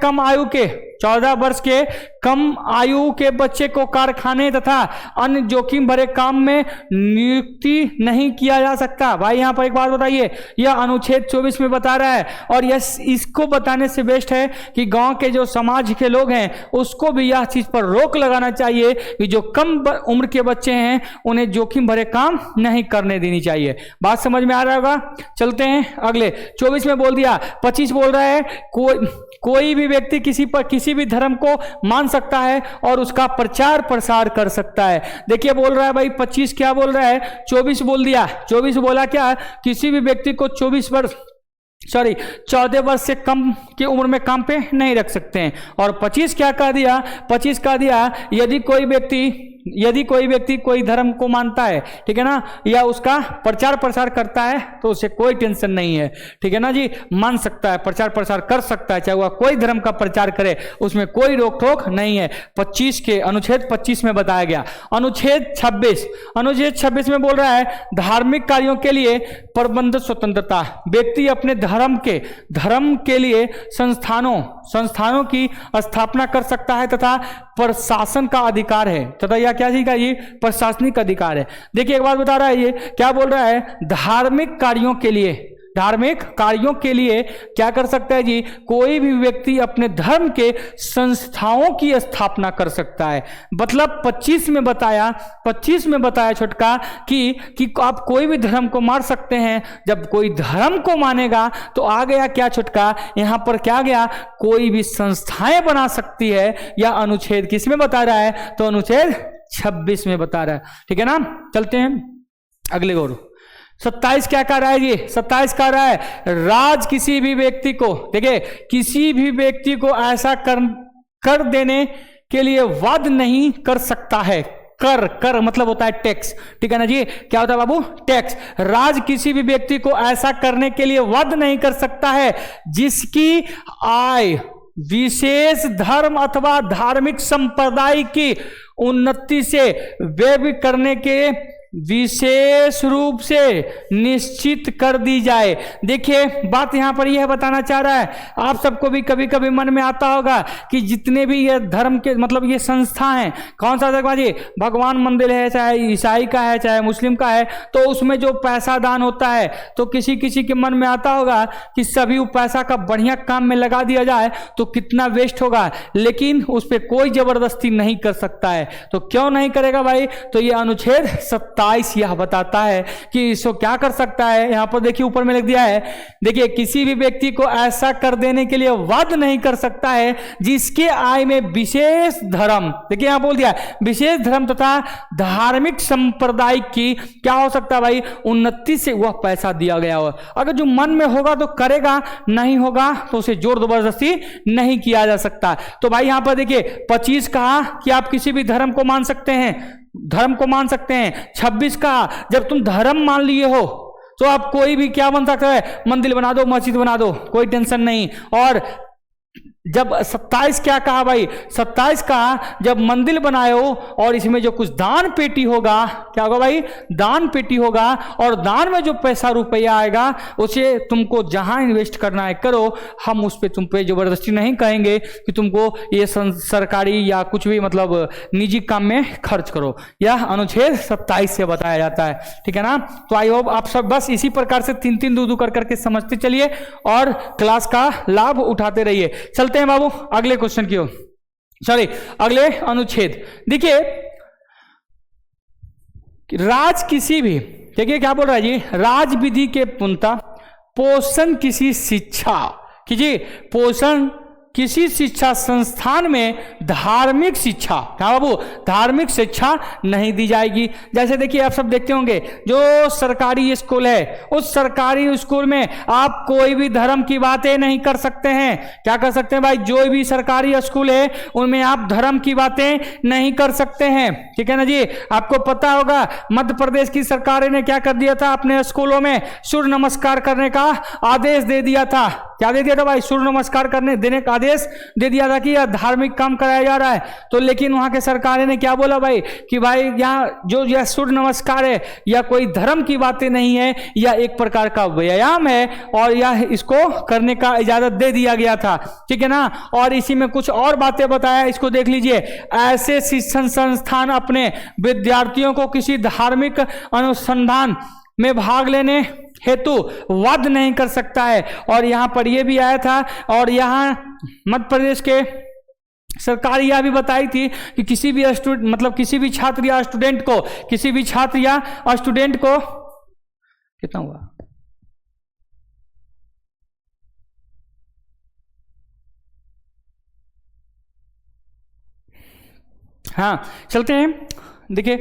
कम आयु के बच्चे को कारखाने तथा अन्य जोखिम भरे काम में नियुक्ति नहीं किया जा सकता। भाई यहां पर एक बात बताइए, यह अनुच्छेद 24 में बता रहा है, और यह इसको बताने से बेस्ट है कि गांव के जो समाज के लोग हैं उसको भी यह चीज पर रोक लगाना चाहिए कि जो कम उम्र के बच्चे हैं उन्हें जोखिम भरे काम नहीं करने देनी चाहिए। बात समझ में आ रहा होगा। चलते हैं अगले 24 में बोल दिया, 25 बोल रहा है कोई भी व्यक्ति किसी भी धर्म को मान सकता है और उसका प्रचार प्रसार कर सकता है। देखिए बोल रहा है भाई 25 क्या बोल रहा है, 24 बोल दिया, 24 बोला क्या, किसी भी व्यक्ति को 14 वर्ष से कम की उम्र में काम पे नहीं रख सकते हैं। और 25 क्या कह दिया, 25 कह दिया यदि कोई व्यक्ति कोई धर्म को मानता है, ठीक है ना, या उसका प्रचार प्रसार करता है, तो उसे कोई टेंशन नहीं है, ठीक है ना जी, मान सकता है, प्रचार प्रसार कर सकता है, चाहे वह कोई धर्म का प्रचार करे, उसमें कोई रोक टोक नहीं है। 25 के अनुच्छेद 25 में बताया गया। अनुच्छेद 26 में बोल रहा है धार्मिक कार्यों के लिए प्रबंध स्वतंत्रता, व्यक्ति अपने धर्म के लिए संस्थानों की स्थापना कर सकता है तथा प्रशासन का अधिकार है, तथा यह क्या चीज का, ये प्रशासनिक अधिकार है। देखिए एक बात बता रहा है, ये क्या बोल रहा है, धार्मिक कार्यों के लिए क्या कर सकता है जी, कोई भी व्यक्ति अपने धर्म के संस्थाओं की स्थापना कर सकता है। मतलब 25 में बताया छोटका कि आप कोई भी धर्म को मार सकते हैं। जब कोई धर्म को मानेगा तो आ गया क्या छोटका, यहां पर क्या गया, कोई भी संस्थाएं बना सकती है। या अनुच्छेद किस में बता रहा है, तो अनुच्छेद 26 में बता रहा है, ठीक है ना। चलते हैं अगले ओर। 27 क्या कह रहा है ये, 27 कह रहा है राज किसी भी व्यक्ति को, देखिए किसी भी व्यक्ति को ऐसा कर देने के लिए वाद नहीं कर सकता है। कर मतलब होता है टैक्स, ठीक है ना जी, क्या होता है बाबू, टैक्स। राज किसी भी व्यक्ति को ऐसा करने के लिए वाद नहीं कर सकता है जिसकी आय विशेष धर्म अथवा धार्मिक संप्रदाय की उन्नति से व्यय करने के विशेष रूप से निश्चित कर दी जाए। देखिए बात यहां पर यह बताना चाह रहा है, आप सबको भी कभी कभी मन में आता होगा कि जितने भी ये धर्म के मतलब ये संस्था हैं, कौन सा धर्म, भगवान मंदिर है, चाहे ईसाई का है चाहे मुस्लिम का है, तो उसमें जो पैसा दान होता है तो किसी किसी के मन में आता होगा कि सभी वो पैसा का बढ़िया काम में लगा दिया जाए तो कितना वेस्ट होगा, लेकिन उस पर कोई जबरदस्ती नहीं कर सकता है। तो क्यों नहीं करेगा भाई, तो ये अनुच्छेद 27 यह बताता है कि इसको क्या कर सकता है। यहां पर देखिए ऊपर में लिख दिया है, देखिए किसी भी व्यक्ति को ऐसा कर देने के लिए बाध्य नहीं कर सकता है जिसके आय में विशेष धर्म, देखिए यहां बोल दिया विशेष धर्म तथा धार्मिक संप्रदाय की क्या हो सकता है भाई, उन्नति से वह पैसा दिया गया हो। अगर जो मन में होगा तो करेगा, नहीं होगा तो उसे जोर जबरदस्ती नहीं किया जा सकता। तो भाई यहां पर देखिए 25 कहा कि आप किसी भी धर्म को मान सकते हैं, धर्म को मान सकते हैं। 26 कहा जब तुम धर्म मान लिए हो तो आप कोई भी क्या बन सकता है, मंदिर बना दो, मस्जिद बना दो, कोई टेंशन नहीं। और जब 27 क्या कहा भाई, 27 कहा जब मंदिर बनाए हो और इसमें जो कुछ दान पेटी होगा, क्या होगा भाई, दान पेटी होगा, और दान में जो पैसा रुपया आएगा उसे तुमको जहां इन्वेस्ट करना है करो, हम उस पर तुम पे जबरदस्ती नहीं कहेंगे कि तुमको ये सरकारी या कुछ भी मतलब निजी काम में खर्च करो। यह अनुच्छेद 27 से बताया जाता है, ठीक है ना। तो आई होप आप सब बस इसी प्रकार से 3-3 दो कर करके समझते चलिए और क्लास का लाभ उठाते रहिए। चलते हैं बाबू अगले क्वेश्चन की ओर, सॉरी अगले अनुच्छेद। देखिए राज किसी भी, देखिए क्या बोल रहा है जी, राज विधि के पूर्णता पोषण किसी शिक्षा कीजिए, पोषण किसी शिक्षा संस्थान में धार्मिक शिक्षा, क्या बाबू, धार्मिक शिक्षा नहीं दी जाएगी। जैसे देखिए आप सब देखते होंगे जो सरकारी स्कूल है, उस सरकारी स्कूल में आप कोई भी धर्म की बातें नहीं कर सकते हैं। क्या कर सकते हैं भाई, जो भी सरकारी स्कूल है उनमें आप धर्म की बातें नहीं कर सकते हैं, ठीक है ना जी। आपको पता होगा मध्य प्रदेश की सरकार ने क्या कर दिया था, अपने स्कूलों में सूर्य नमस्कार करने का आदेश दे दिया था। क्या दे दिया था भाई, सूर्य नमस्कार करने देने का आदेश दे दिया था कि यह धार्मिक काम कराया जा रहा है। तो लेकिन वहां के सरकार ने क्या बोला भाई कि भाई यहाँ जो यह सूर्य नमस्कार है या कोई धर्म की बातें नहीं है, या एक प्रकार का व्यायाम है और यह इसको करने का इजाजत दे दिया गया था, ठीक है ना। और इसी में कुछ और बातें बताया, इसको देख लीजिए। ऐसे शिक्षण संस्थान अपने विद्यार्थियों को किसी धार्मिक अनुसंधान में भाग लेने हेतु बाध्य नहीं कर सकता है। और यहां पर यह भी आया था, और यहां मध्य प्रदेश के सरकार यह भी बताई थी कि किसी भी स्टूडेंट मतलब किसी भी छात्र या स्टूडेंट को, किसी भी छात्र या स्टूडेंट को कितना हुआ, हाँ चलते हैं। देखिए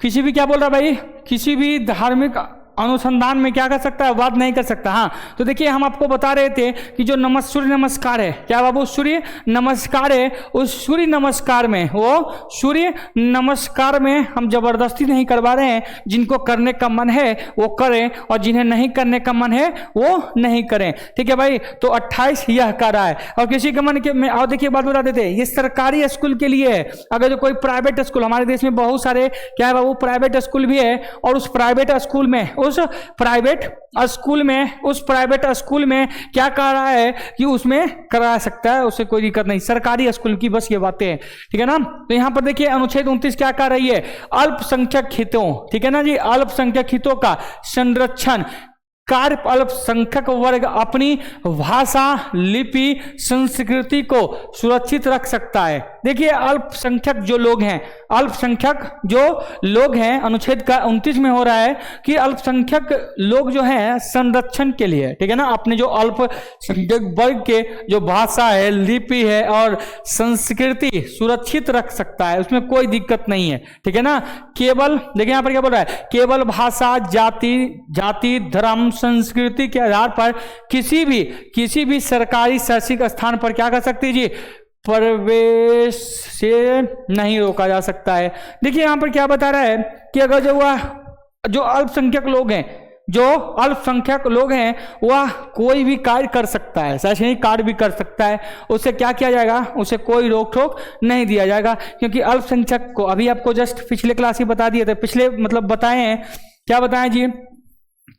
किसी भी क्या बोल रहा भाई, किसी भी धार्मिक अनुसंधान में क्या कर सकता है, वाद नहीं कर सकता। हाँ तो देखिए हम आपको बता रहे थे कि जो सूर्य नमस्कार है, क्या बाबू, सूर्य नमस्कार है, उस सूर्य नमस्कार में, वो सूर्य नमस्कार में हम जबरदस्ती नहीं करवा रहे हैं। जिनको करने का मन है वो करें और जिन्हें नहीं करने का मन है वो नहीं करें, ठीक है भाई। तो 28 यह कर रहा है। और किसी के मन के में, और देखिए बात बता देते हैं, ये सरकारी स्कूल के लिए है। अगर जो कोई प्राइवेट स्कूल, हमारे देश में बहुत सारे क्या है बाबू प्राइवेट स्कूल भी है, और उस प्राइवेट स्कूल में उस प्राइवेट स्कूल में क्या कह रहा है कि उसमें करा सकता है, उससे कोई दिक्कत नहीं। सरकारी स्कूल की बस ये बातें हैं, ठीक है ना। तो यहां पर देखिए अनुच्छेद 29 क्या कह रही है, अल्पसंख्यक हितों, ठीक है ना जी, अल्पसंख्यक हितों का संरक्षण कार्य अल्पसंख्यक वर्ग अपनी भाषा, लिपि, संस्कृति को सुरक्षित रख सकता है। देखिए अल्पसंख्यक जो लोग हैं, अल्पसंख्यक जो लोग हैं, अनुच्छेद का 29 में हो रहा है कि अल्पसंख्यक लोग जो हैं संरक्षण के लिए, ठीक है ना, अपने जो अल्पसंख्यक वर्ग के जो भाषा है, लिपि है और संस्कृति सुरक्षित रख सकता है, उसमें कोई दिक्कत नहीं है, ठीक है ना। केवल देखिए यहां पर क्या बोल रहा है, केवल भाषा, जाति, धर्म, संस्कृति के आधार पर किसी भी सरकारी शैक्षिक स्थान पर क्या कर सकती है जी, प्रवेश से नहीं रोका जा सकता है। देखिए यहां पर क्या बता रहा है कि अगर जो अल्पसंख्यक लोग हैं, जो अल्पसंख्यक लोग हैं वह कोई भी कार्य कर सकता है, शैक्षणिक कार्य भी कर सकता है, उससे क्या किया जाएगा, उसे कोई रोक टोक नहीं दिया जाएगा। क्योंकि अल्पसंख्यक को अभी आपको जस्ट पिछले क्लास ही बता दिए थे, पिछले मतलब बताए हैं, क्या बताएं जी,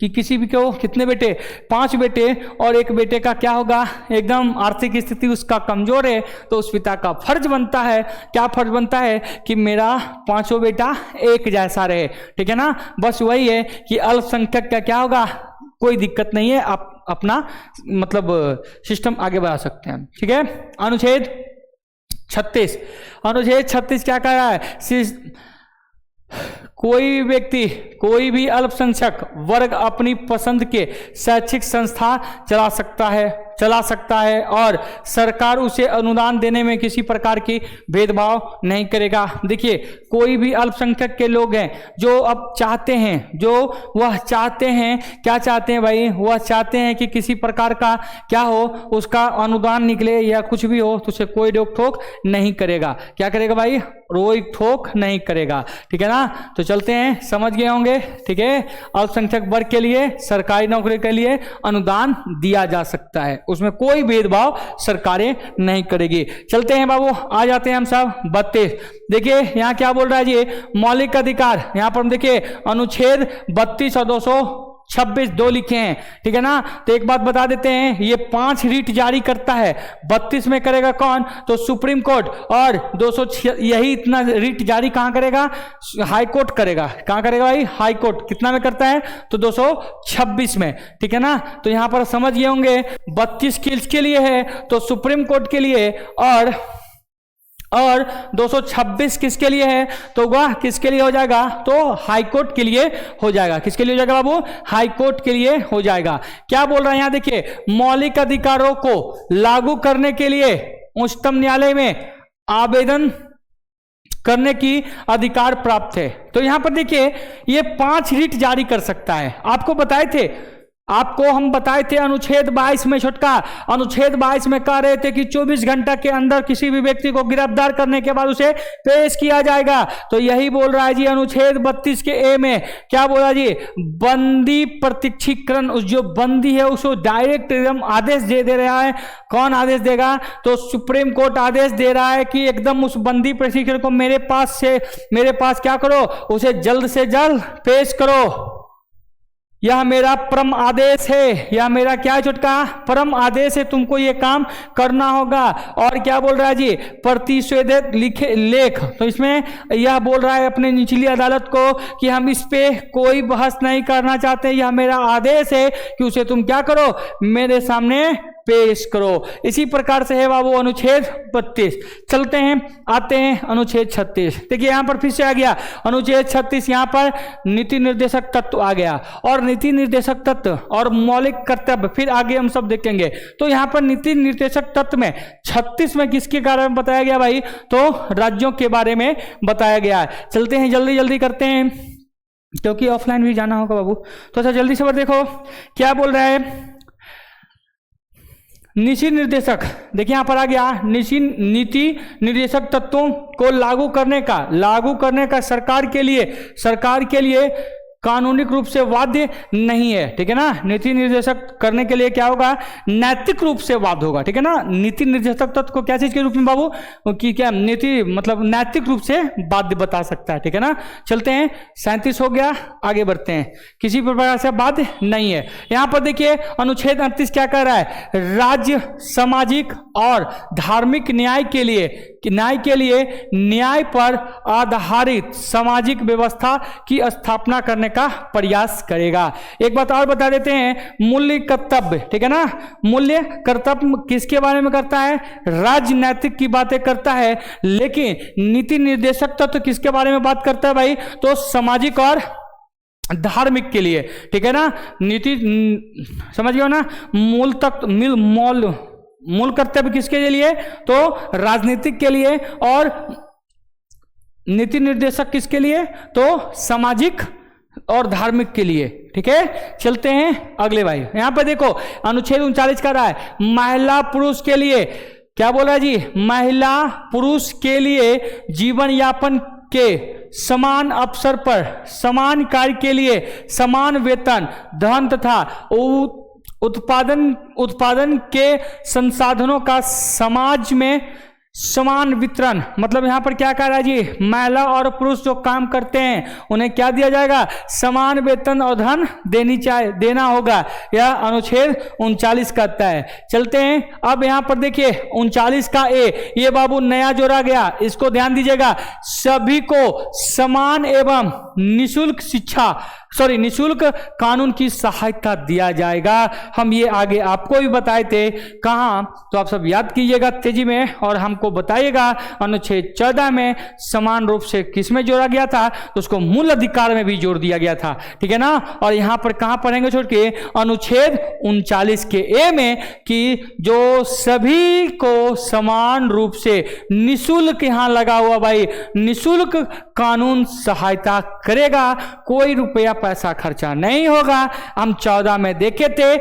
कि किसी भी को कितने बेटे, 5 बेटे और एक बेटे का क्या होगा, एकदम आर्थिक स्थिति उसका कमजोर है, तो उस पिता का फर्ज बनता है, क्या फर्ज बनता है कि मेरा 5 बेटा एक जैसा रहे, ठीक है ना। बस वही है कि अल्पसंख्यक का क्या होगा, कोई दिक्कत नहीं है, आप अपना मतलब सिस्टम आगे बढ़ा सकते हैं, ठीक है। अनुच्छेद 36, अनुच्छेद 36 क्या कह रहा है, कोई भी व्यक्ति, कोई भी अल्पसंख्यक वर्ग अपनी पसंद के शैक्षिक संस्था चला सकता है और सरकार उसे अनुदान देने में किसी प्रकार की भेदभाव नहीं करेगा। देखिए, कोई भी अल्पसंख्यक के लोग हैं जो अब चाहते हैं, जो वह चाहते हैं, क्या चाहते हैं भाई, वह चाहते हैं कि किसी प्रकार का क्या हो, उसका अनुदान निकले या कुछ भी हो, तो उसे कोई रोक ठोक नहीं करेगा। क्या करेगा भाई, रोक ठोक नहीं करेगा, ठीक है ना। तो चलते हैं, समझ गए होंगे, ठीक है। अल्पसंख्यक वर्ग के लिए सरकारी नौकरी के लिए अनुदान दिया जा सकता है, उसमें कोई भेदभाव सरकारें नहीं करेगी। चलते हैं बाबू, आ जाते हैं हम सब 32। देखिए यहाँ क्या बोल रहा है जी, मौलिक अधिकार, यहाँ पर हम देखिए अनुच्छेद 32 और 226 दो लिखे हैं, ठीक है ना। तो एक बात बता देते हैं, ये 5 रीट जारी करता है। 32 में करेगा कौन, तो सुप्रीम कोर्ट, और 206 यही इतना रीट जारी कहां करेगा, हाई कोर्ट करेगा। कहां करेगा भाई, हाई कोर्ट। कितना में करता है, तो 226 में, ठीक है ना। तो यहां पर समझ गए होंगे 32 किसके लिए है, तो सुप्रीम कोर्ट के लिए, और 226 किसके लिए है, तो वह किसके लिए हो जाएगा, तो हाई कोर्ट के लिए हो जाएगा। किसके लिए हो जाएगा बाबू, हाई कोर्ट के लिए हो जाएगा। क्या बोल रहे हैं यहां देखिए, मौलिक अधिकारों को लागू करने के लिए उच्चतम न्यायालय में आवेदन करने की अधिकार प्राप्त है। तो यहां पर देखिए ये 5 रीट जारी कर सकता है। आपको हम बताए थे अनुच्छेद 22 में, छोटका अनुच्छेद 22 में कह रहे थे कि 24 घंटा के अंदर किसी भी व्यक्ति को गिरफ्तार करने के बाद उसे पेश किया जाएगा। तो यही बोल रहा है जी अनुच्छेद 32 के ए में, क्या बोला जी, बंदी प्रत्यक्षीकरण, उस जो बंदी है उसको डायरेक्ट एकदम आदेश दे रहा है। कौन आदेश देगा, तो सुप्रीम कोर्ट आदेश दे रहा है कि एकदम उस बंदी प्रत्यक्षीकरण को मेरे पास क्या करो, उसे जल्द से जल्द पेश करो। यह मेरा परम आदेश है, यह मेरा क्या है छोटका, परम आदेश है, तुमको ये काम करना होगा। और क्या बोल रहा है जी, प्रतिषेधित लेख, तो इसमें यह बोल रहा है अपने निचली अदालत को कि हम इस पे कोई बहस नहीं करना चाहते, यह मेरा आदेश है कि उसे तुम क्या करो, मेरे सामने पेश करो। इसी प्रकार से है बाबू अनुच्छेद 32। चलते हैं, आते हैं अनुच्छेद 36। देखिए यहां पर फिर से आ गया अनुच्छेद 36, यहां पर नीति निर्देशक तत्व आ गया, और नीति निर्देशक तत्व और मौलिक कर्तव्य फिर आगे हम सब देखेंगे। तो यहां पर नीति निर्देशक तत्व में 36 में किसके बारे में बताया गया भाई, तो राज्यों के बारे में बताया गया है। चलते हैं, जल्दी जल्दी करते हैं क्योंकि ऑफलाइन भी जाना होगा बाबू। तो अच्छा जल्दी से देखो क्या बोल रहा है, नीति निर्देशक, देखिए यहां पर आ गया नीति निर्देशक तत्वों को लागू करने का सरकार के लिए कानूनिक रूप से बाध्य नहीं है, ठीक है ना। नीति निर्देशक करने के लिए क्या होगा, नैतिक रूप से बाध्य होगा, ठीक है ना। नीति निर्देशक तत्व को क्या चीज के रूप में बाबू, कि क्या नीति मतलब नैतिक रूप से बाध्य बता सकता है, ठीक है ना। चलते हैं, 37 हो गया, आगे बढ़ते हैं, किसी प्रकार से बाध्य नहीं है। यहां पर देखिए अनुच्छेद 38 क्या कह रहा है, राज्य सामाजिक और धार्मिक न्याय के लिए न्याय पर आधारित सामाजिक व्यवस्था की स्थापना करने का प्रयास करेगा। एक बात और बता देते हैं, मूल्य कर्तव्य, ठीक है ना। मूल्य कर्तव्य किसके बारे में करता है, राजनैतिक की बातें करता है, लेकिन नीति निर्देशक तत्व किसके बारे में बात करता है भाई, तो सामाजिक और धार्मिक के लिए, ठीक है ना। नीति समझ गए ना, मूल कर्तव्य किसके लिए, तो राजनीतिक के लिए, और नीति निर्देशक किसके लिए, तो सामाजिक और धार्मिक के लिए, ठीक है। चलते हैं अगले भाई, यहां पर देखो अनुच्छेद 39 का रहा है, महिला पुरुष के लिए क्या बोला जी, महिला पुरुष के लिए जीवन यापन के समान अवसर पर समान कार्य के लिए समान वेतन, धन तथा उत्पादन के संसाधनों का समाज में समान वितरण। मतलब यहां पर क्या कह रहा है जी, महिला और पुरुष जो काम करते हैं उन्हें क्या दिया जाएगा, समान वेतन और धन देना होगा। यह अनुच्छेद 39 कहता है। चलते हैं अब यहां पर देखिए 39 का ए, ये बाबू नया जोड़ा गया, इसको ध्यान दीजिएगा। सभी को समान एवं निशुल्क कानून की सहायता दिया जाएगा। हम ये आगे आपको भी बताए थे, कहां तो आप सब याद कीजिएगा तेजी में और हमको बताइएगा। अनुच्छेद 14 में समान रूप से किस में जोड़ा गया था, तो उसको मूल अधिकार में भी जोड़ दिया गया था, ठीक है ना। और यहां पर कहां पढ़ेंगे छोड़ के, अनुच्छेद 39 के ए में कि जो सभी को समान रूप से निशुल्क, यहां लगा हुआ भाई, निशुल्क कानून सहायता करेगा, कोई रुपया पैसा खर्चा नहीं होगा। हम 14 में देखे थे,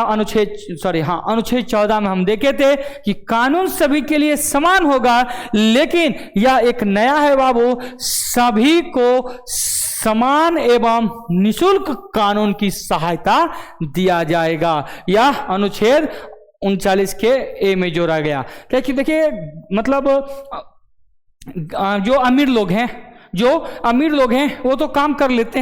अनुच्छेद 14 में हम देखे थे कि कानून सभी के लिए समान होगा, लेकिन यह एक नया है बाबू, सभी को समान एवं निशुल्क कानून की सहायता दिया जाएगा। यह अनुच्छेद 39 के ए में जोड़ा गया। देखिए मतलब जो अमीर लोग हैं वो तो काम कर लेते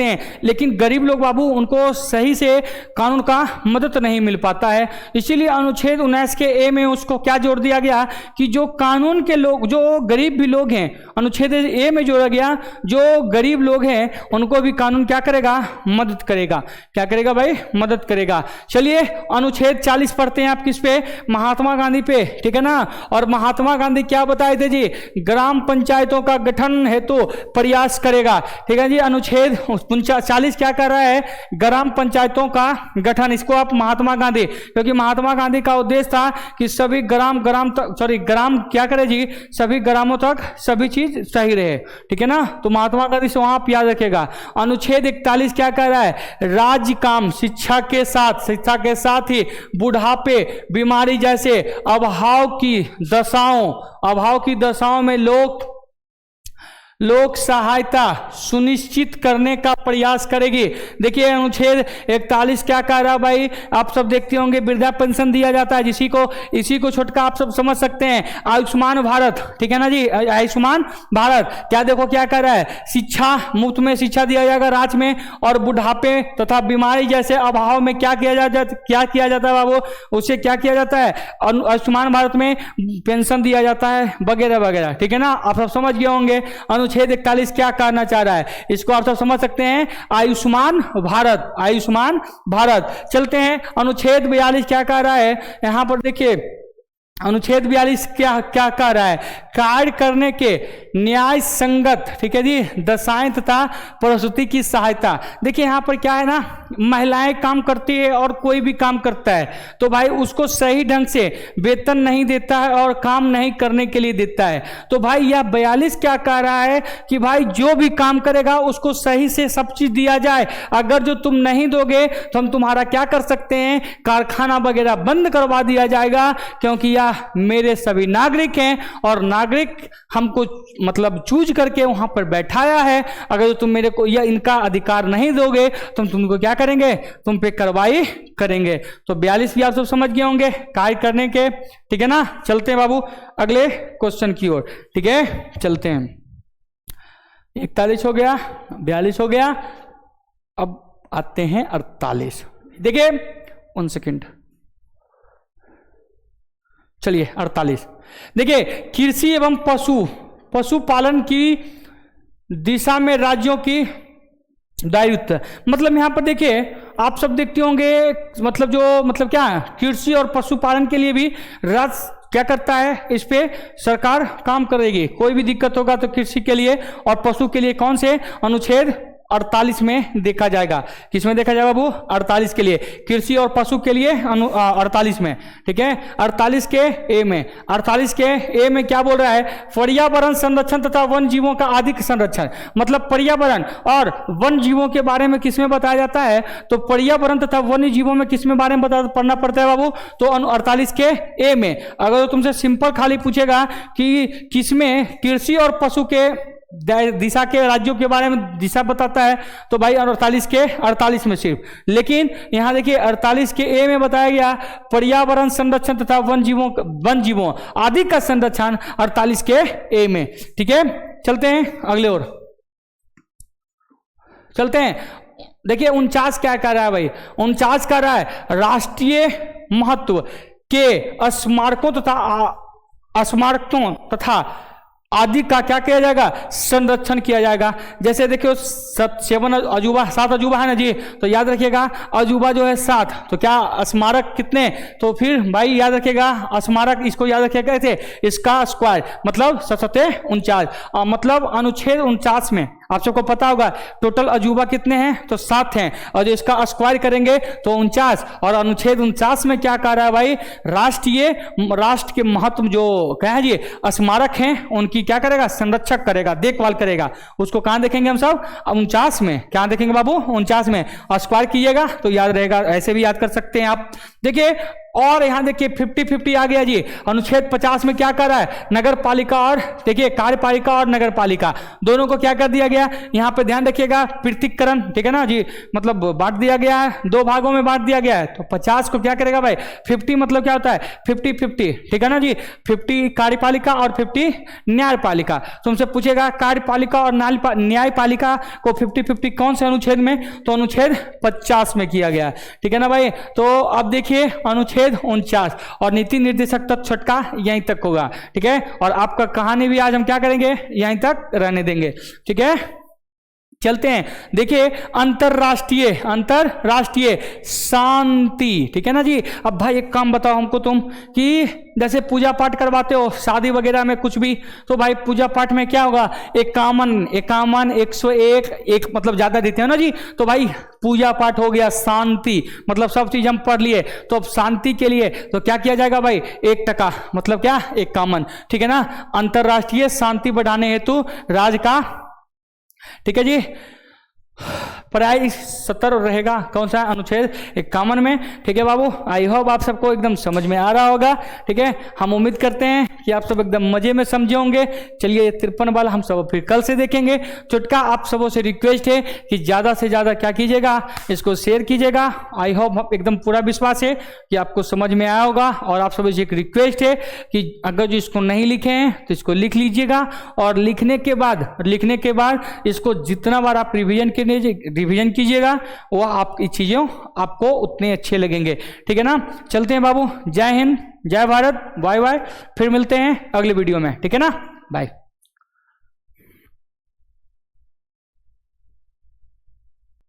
हैं, लेकिन गरीब लोग बाबू उनको सही से कानून का मदद नहीं मिल पाता है। इसीलिए अनुच्छेद 19 के ए में उसको क्या जोड़ दिया गया कि जो कानून के लोग, जो गरीब भी लोग हैं, अनुच्छेद ए में जोड़ा गया, जो गरीब लोग हैं उनको भी कानून क्या करेगा, मदद करेगा। क्या करेगा भाई, मदद करेगा। चलिए अनुच्छेद 40 पढ़ते हैं आप किस पे, महात्मा गांधी पे, ठीक है ना। और महात्मा गांधी क्या बताए थे जी, ग्राम पंचायतों का गठन हेतु प्रयास करेगा, ठीक है जी। अनुच्छेद 40 क्या कर रहा है, ग्राम पंचायतों का गठन। इसको आप महात्मा गांधी, क्योंकि महात्मा गांधी का उद्देश्य था कि सभी ग्राम क्या करे जी, सभी ग्रामों तक सभी चीज सही रहे, ठीक है ना। तो महात्मा गांधी से वहां आप याद रखेगा। अनुच्छेद 41 क्या कह रहा है, राज्य काम शिक्षा के साथ ही बुढ़ापे, बीमारी जैसे अभाव की दशाओं में लोक सहायता सुनिश्चित करने का प्रयास करेगी। देखिए अनुच्छेद 41 क्या कह रहा है भाई, आप सब देखते होंगे वृद्धा पेंशन दिया जाता है, इसी को छोटका आप सब समझ सकते हैं, आयुष्मान भारत, ठीक है ना जी। आयुष्मान भारत क्या देखो क्या कह रहा है, शिक्षा, मुफ्त में शिक्षा दिया जाएगा राज्य में, और बुढ़ापे तथा बीमारी जैसे अभाव में क्या किया जाता है बाबू, उसे क्या किया जाता है, आयुष्मान भारत में पेंशन दिया जाता है वगैरह वगैरह, ठीक है ना। आप सब समझ गए होंगे अनुच्छेद 41 क्या कहना चाह रहा है, इसको आप सब समझ सकते हैं, आयुष्मान भारत। चलते हैं अनुच्छेद 42 क्या कह रहा है, यहां पर देखिए अनुच्छेद 42 क्या कह रहा है, कार्य करने के न्याय संगत, ठीक है जी, दशाएं तथा प्रसूति की सहायता। देखिए यहां पर क्या है ना, महिलाएं काम करती है और कोई भी काम करता है तो भाई उसको सही ढंग से वेतन नहीं देता है और काम नहीं करने के लिए देता है। तो भाई यह 42 क्या कह रहा है कि भाई जो भी काम करेगा उसको सही से सब चीज दिया जाए। अगर जो तुम नहीं दोगे तो हम तुम्हारा क्या कर सकते हैं, कारखाना वगैरह बंद करवा दिया जाएगा, क्योंकि यह मेरे सभी नागरिक हैं और नागरिक हमको मतलब चूज करके वहां पर बैठाया है। अगर तुम मेरे को यह इनका अधिकार नहीं दोगे तो हम तुमको क्या करेंगे, तुम पे कार्रवाई करेंगे। तो 42 भी आप सब समझ गए होंगे कार्य करने के, ठीक है ना। चलते हैं बाबू अगले क्वेश्चन की ओर, ठीक है, चलते हैं। 41 हो गया, 42 हो गया, अब आते हैं 48। देखिए 1 सेकेंड, चलिए 48 देखिए, कृषि एवं पशुपालन की दिशा में राज्यों की दायित्व। मतलब यहां पर देखिए आप सब देखते होंगे, मतलब क्या कृषि और पशुपालन के लिए भी राज्य क्या करता है, इस पे सरकार काम करेगी। कोई भी दिक्कत होगा तो कृषि के लिए और पशु के लिए कौन से अनुच्छेद 48 में देखा जाएगा। किसमें देखा जाएगा बाबू? 48 के लिए, कृषि और पशु के लिए 48 में, ठीक है। 48 के ए में, 48 के ए में क्या बोल रहा है? पर्यावरण संरक्षण तथा वन जीवों का अधिक संरक्षण। मतलब पर्यावरण और वन जीवों के बारे में किसमें बताया जाता है? तो पर्यावरण तथा वन्य जीवों में किसमें बारे में पढ़ना पड़ता है बाबू? तो 48 के ए में। अगर तुमसे सिंपल खाली पूछेगा कि किसमें कृषि और पशु के दिशा के राज्यों के बारे में दिशा बताता है, तो भाई 48 के 48 में सिर्फ। लेकिन यहां देखिए 48 के ए में बताया गया पर्यावरण संरक्षण तथा वन जीवों आदि का संरक्षण 48 के ए में, ठीक है। चलते हैं अगले ओर, चलते हैं। देखिए 49 क्या कर रहा है भाई? 49 कर रहा है राष्ट्रीय महत्व के स्मारकों तथा आदि का क्या किया जाएगा? संरक्षण किया जाएगा। जैसे देखियो 7 अजूबा है ना जी, तो याद रखिएगा अजूबा जो है 7, तो क्या स्मारक कितने? तो फिर भाई याद रखिएगा स्मारक, इसको याद रखिएगा कैसे? इसका स्क्वायर, मतलब 7 49, मतलब अनुच्छेद 49 में आप सबको पता होगा टोटल अजूबा कितने हैं? तो 7 हैं, और जो इसका स्क्वायर करेंगे तो 49, और अनुच्छेद 49 में क्या कह रहा है भाई? राष्ट्र के महत्व जो क्या है जी स्मारक हैं उनकी क्या करेगा? संरक्षक करेगा, देखभाल करेगा। उसको कहां देखेंगे हम सब? 49 में। क्या देखेंगे बाबू? 49 में। और स्क्वायर कीजिएगा तो याद रहेगा, ऐसे भी याद कर सकते हैं आप। देखिए और यहां देखिए 50-50 आ गया जी। अनुच्छेद 50 में क्या कर रहा है? नगर पालिका और देखिए कार्यपालिका और नगर पालिका दोनों को क्या कर दिया गया? यहां पे ध्यान रखिएगा पृथकीकरण, ठीक है ना जी, मतलब बांट दिया गया है, 2 भागों में बांट दिया गया है। तो 50 को क्या करेगा भाई? 50 मतलब क्या होता है? 50-50, ठीक है ना जी। 50 कार्यपालिका और 50 न्यायपालिका। तुमसे पूछेगा कार्यपालिका और न्यायपालिका को 50-50 कौन से अनुच्छेद में? तो अनुच्छेद 50 में किया गया, ठीक है ना भाई। तो अब देखिए अनुच्छेद 49 और नीति निर्देशक तक छटका यहीं तक होगा, ठीक है। और आपका कहानी भी आज हम क्या करेंगे? यहीं तक रहने देंगे, ठीक है। चलते हैं। देखिए अंतरराष्ट्रीय शांति, ठीक है ना जी। अब भाई एक काम बताओ हमको तुम कि जैसे पूजा पाठ करवाते हो शादी वगैरह में कुछ भी, तो भाई पूजा पाठ में क्या होगा? इक्यावन 101 एक मतलब ज्यादा देते हो ना जी। तो भाई पूजा पाठ हो गया शांति, मतलब सब चीज हम पढ़ लिए। तो अब शांति के लिए तो क्या किया जाएगा भाई? 1%, मतलब क्या? 51, ठीक है ना। अंतरराष्ट्रीय शांति बढ़ाने हेतु राज्य का, ठीक है जी, प्राय 70 रहेगा। कौन सा? अनुच्छेद 51 में, ठीक है बाबू। आई होप आप सबको एकदम समझ में आ रहा होगा, ठीक है। हम उम्मीद करते हैं कि आप सब एकदम मजे में समझे होंगे। चलिए 53 वाला हम सब फिर कल से देखेंगे। चुटका आप सबों से रिक्वेस्ट है कि ज़्यादा से ज़्यादा क्या कीजिएगा? इसको शेयर कीजिएगा। आई होप एकदम पूरा विश्वास है कि आपको समझ में आया होगा। और आप सबों से एक रिक्वेस्ट है कि अगर जो इसको नहीं लिखे हैं तो इसको लिख लीजिएगा, और लिखने के बाद इसको जितना बार आप रिविजन कीजिएगा वो आपकी चीज़ों आपको उतने अच्छे लगेंगे, ठीक है ना। चलते हैं बाबू। जय हिंद, जय भारत, बाय बाय। फिर मिलते हैं अगले वीडियो में, ठीक है ना। बाय।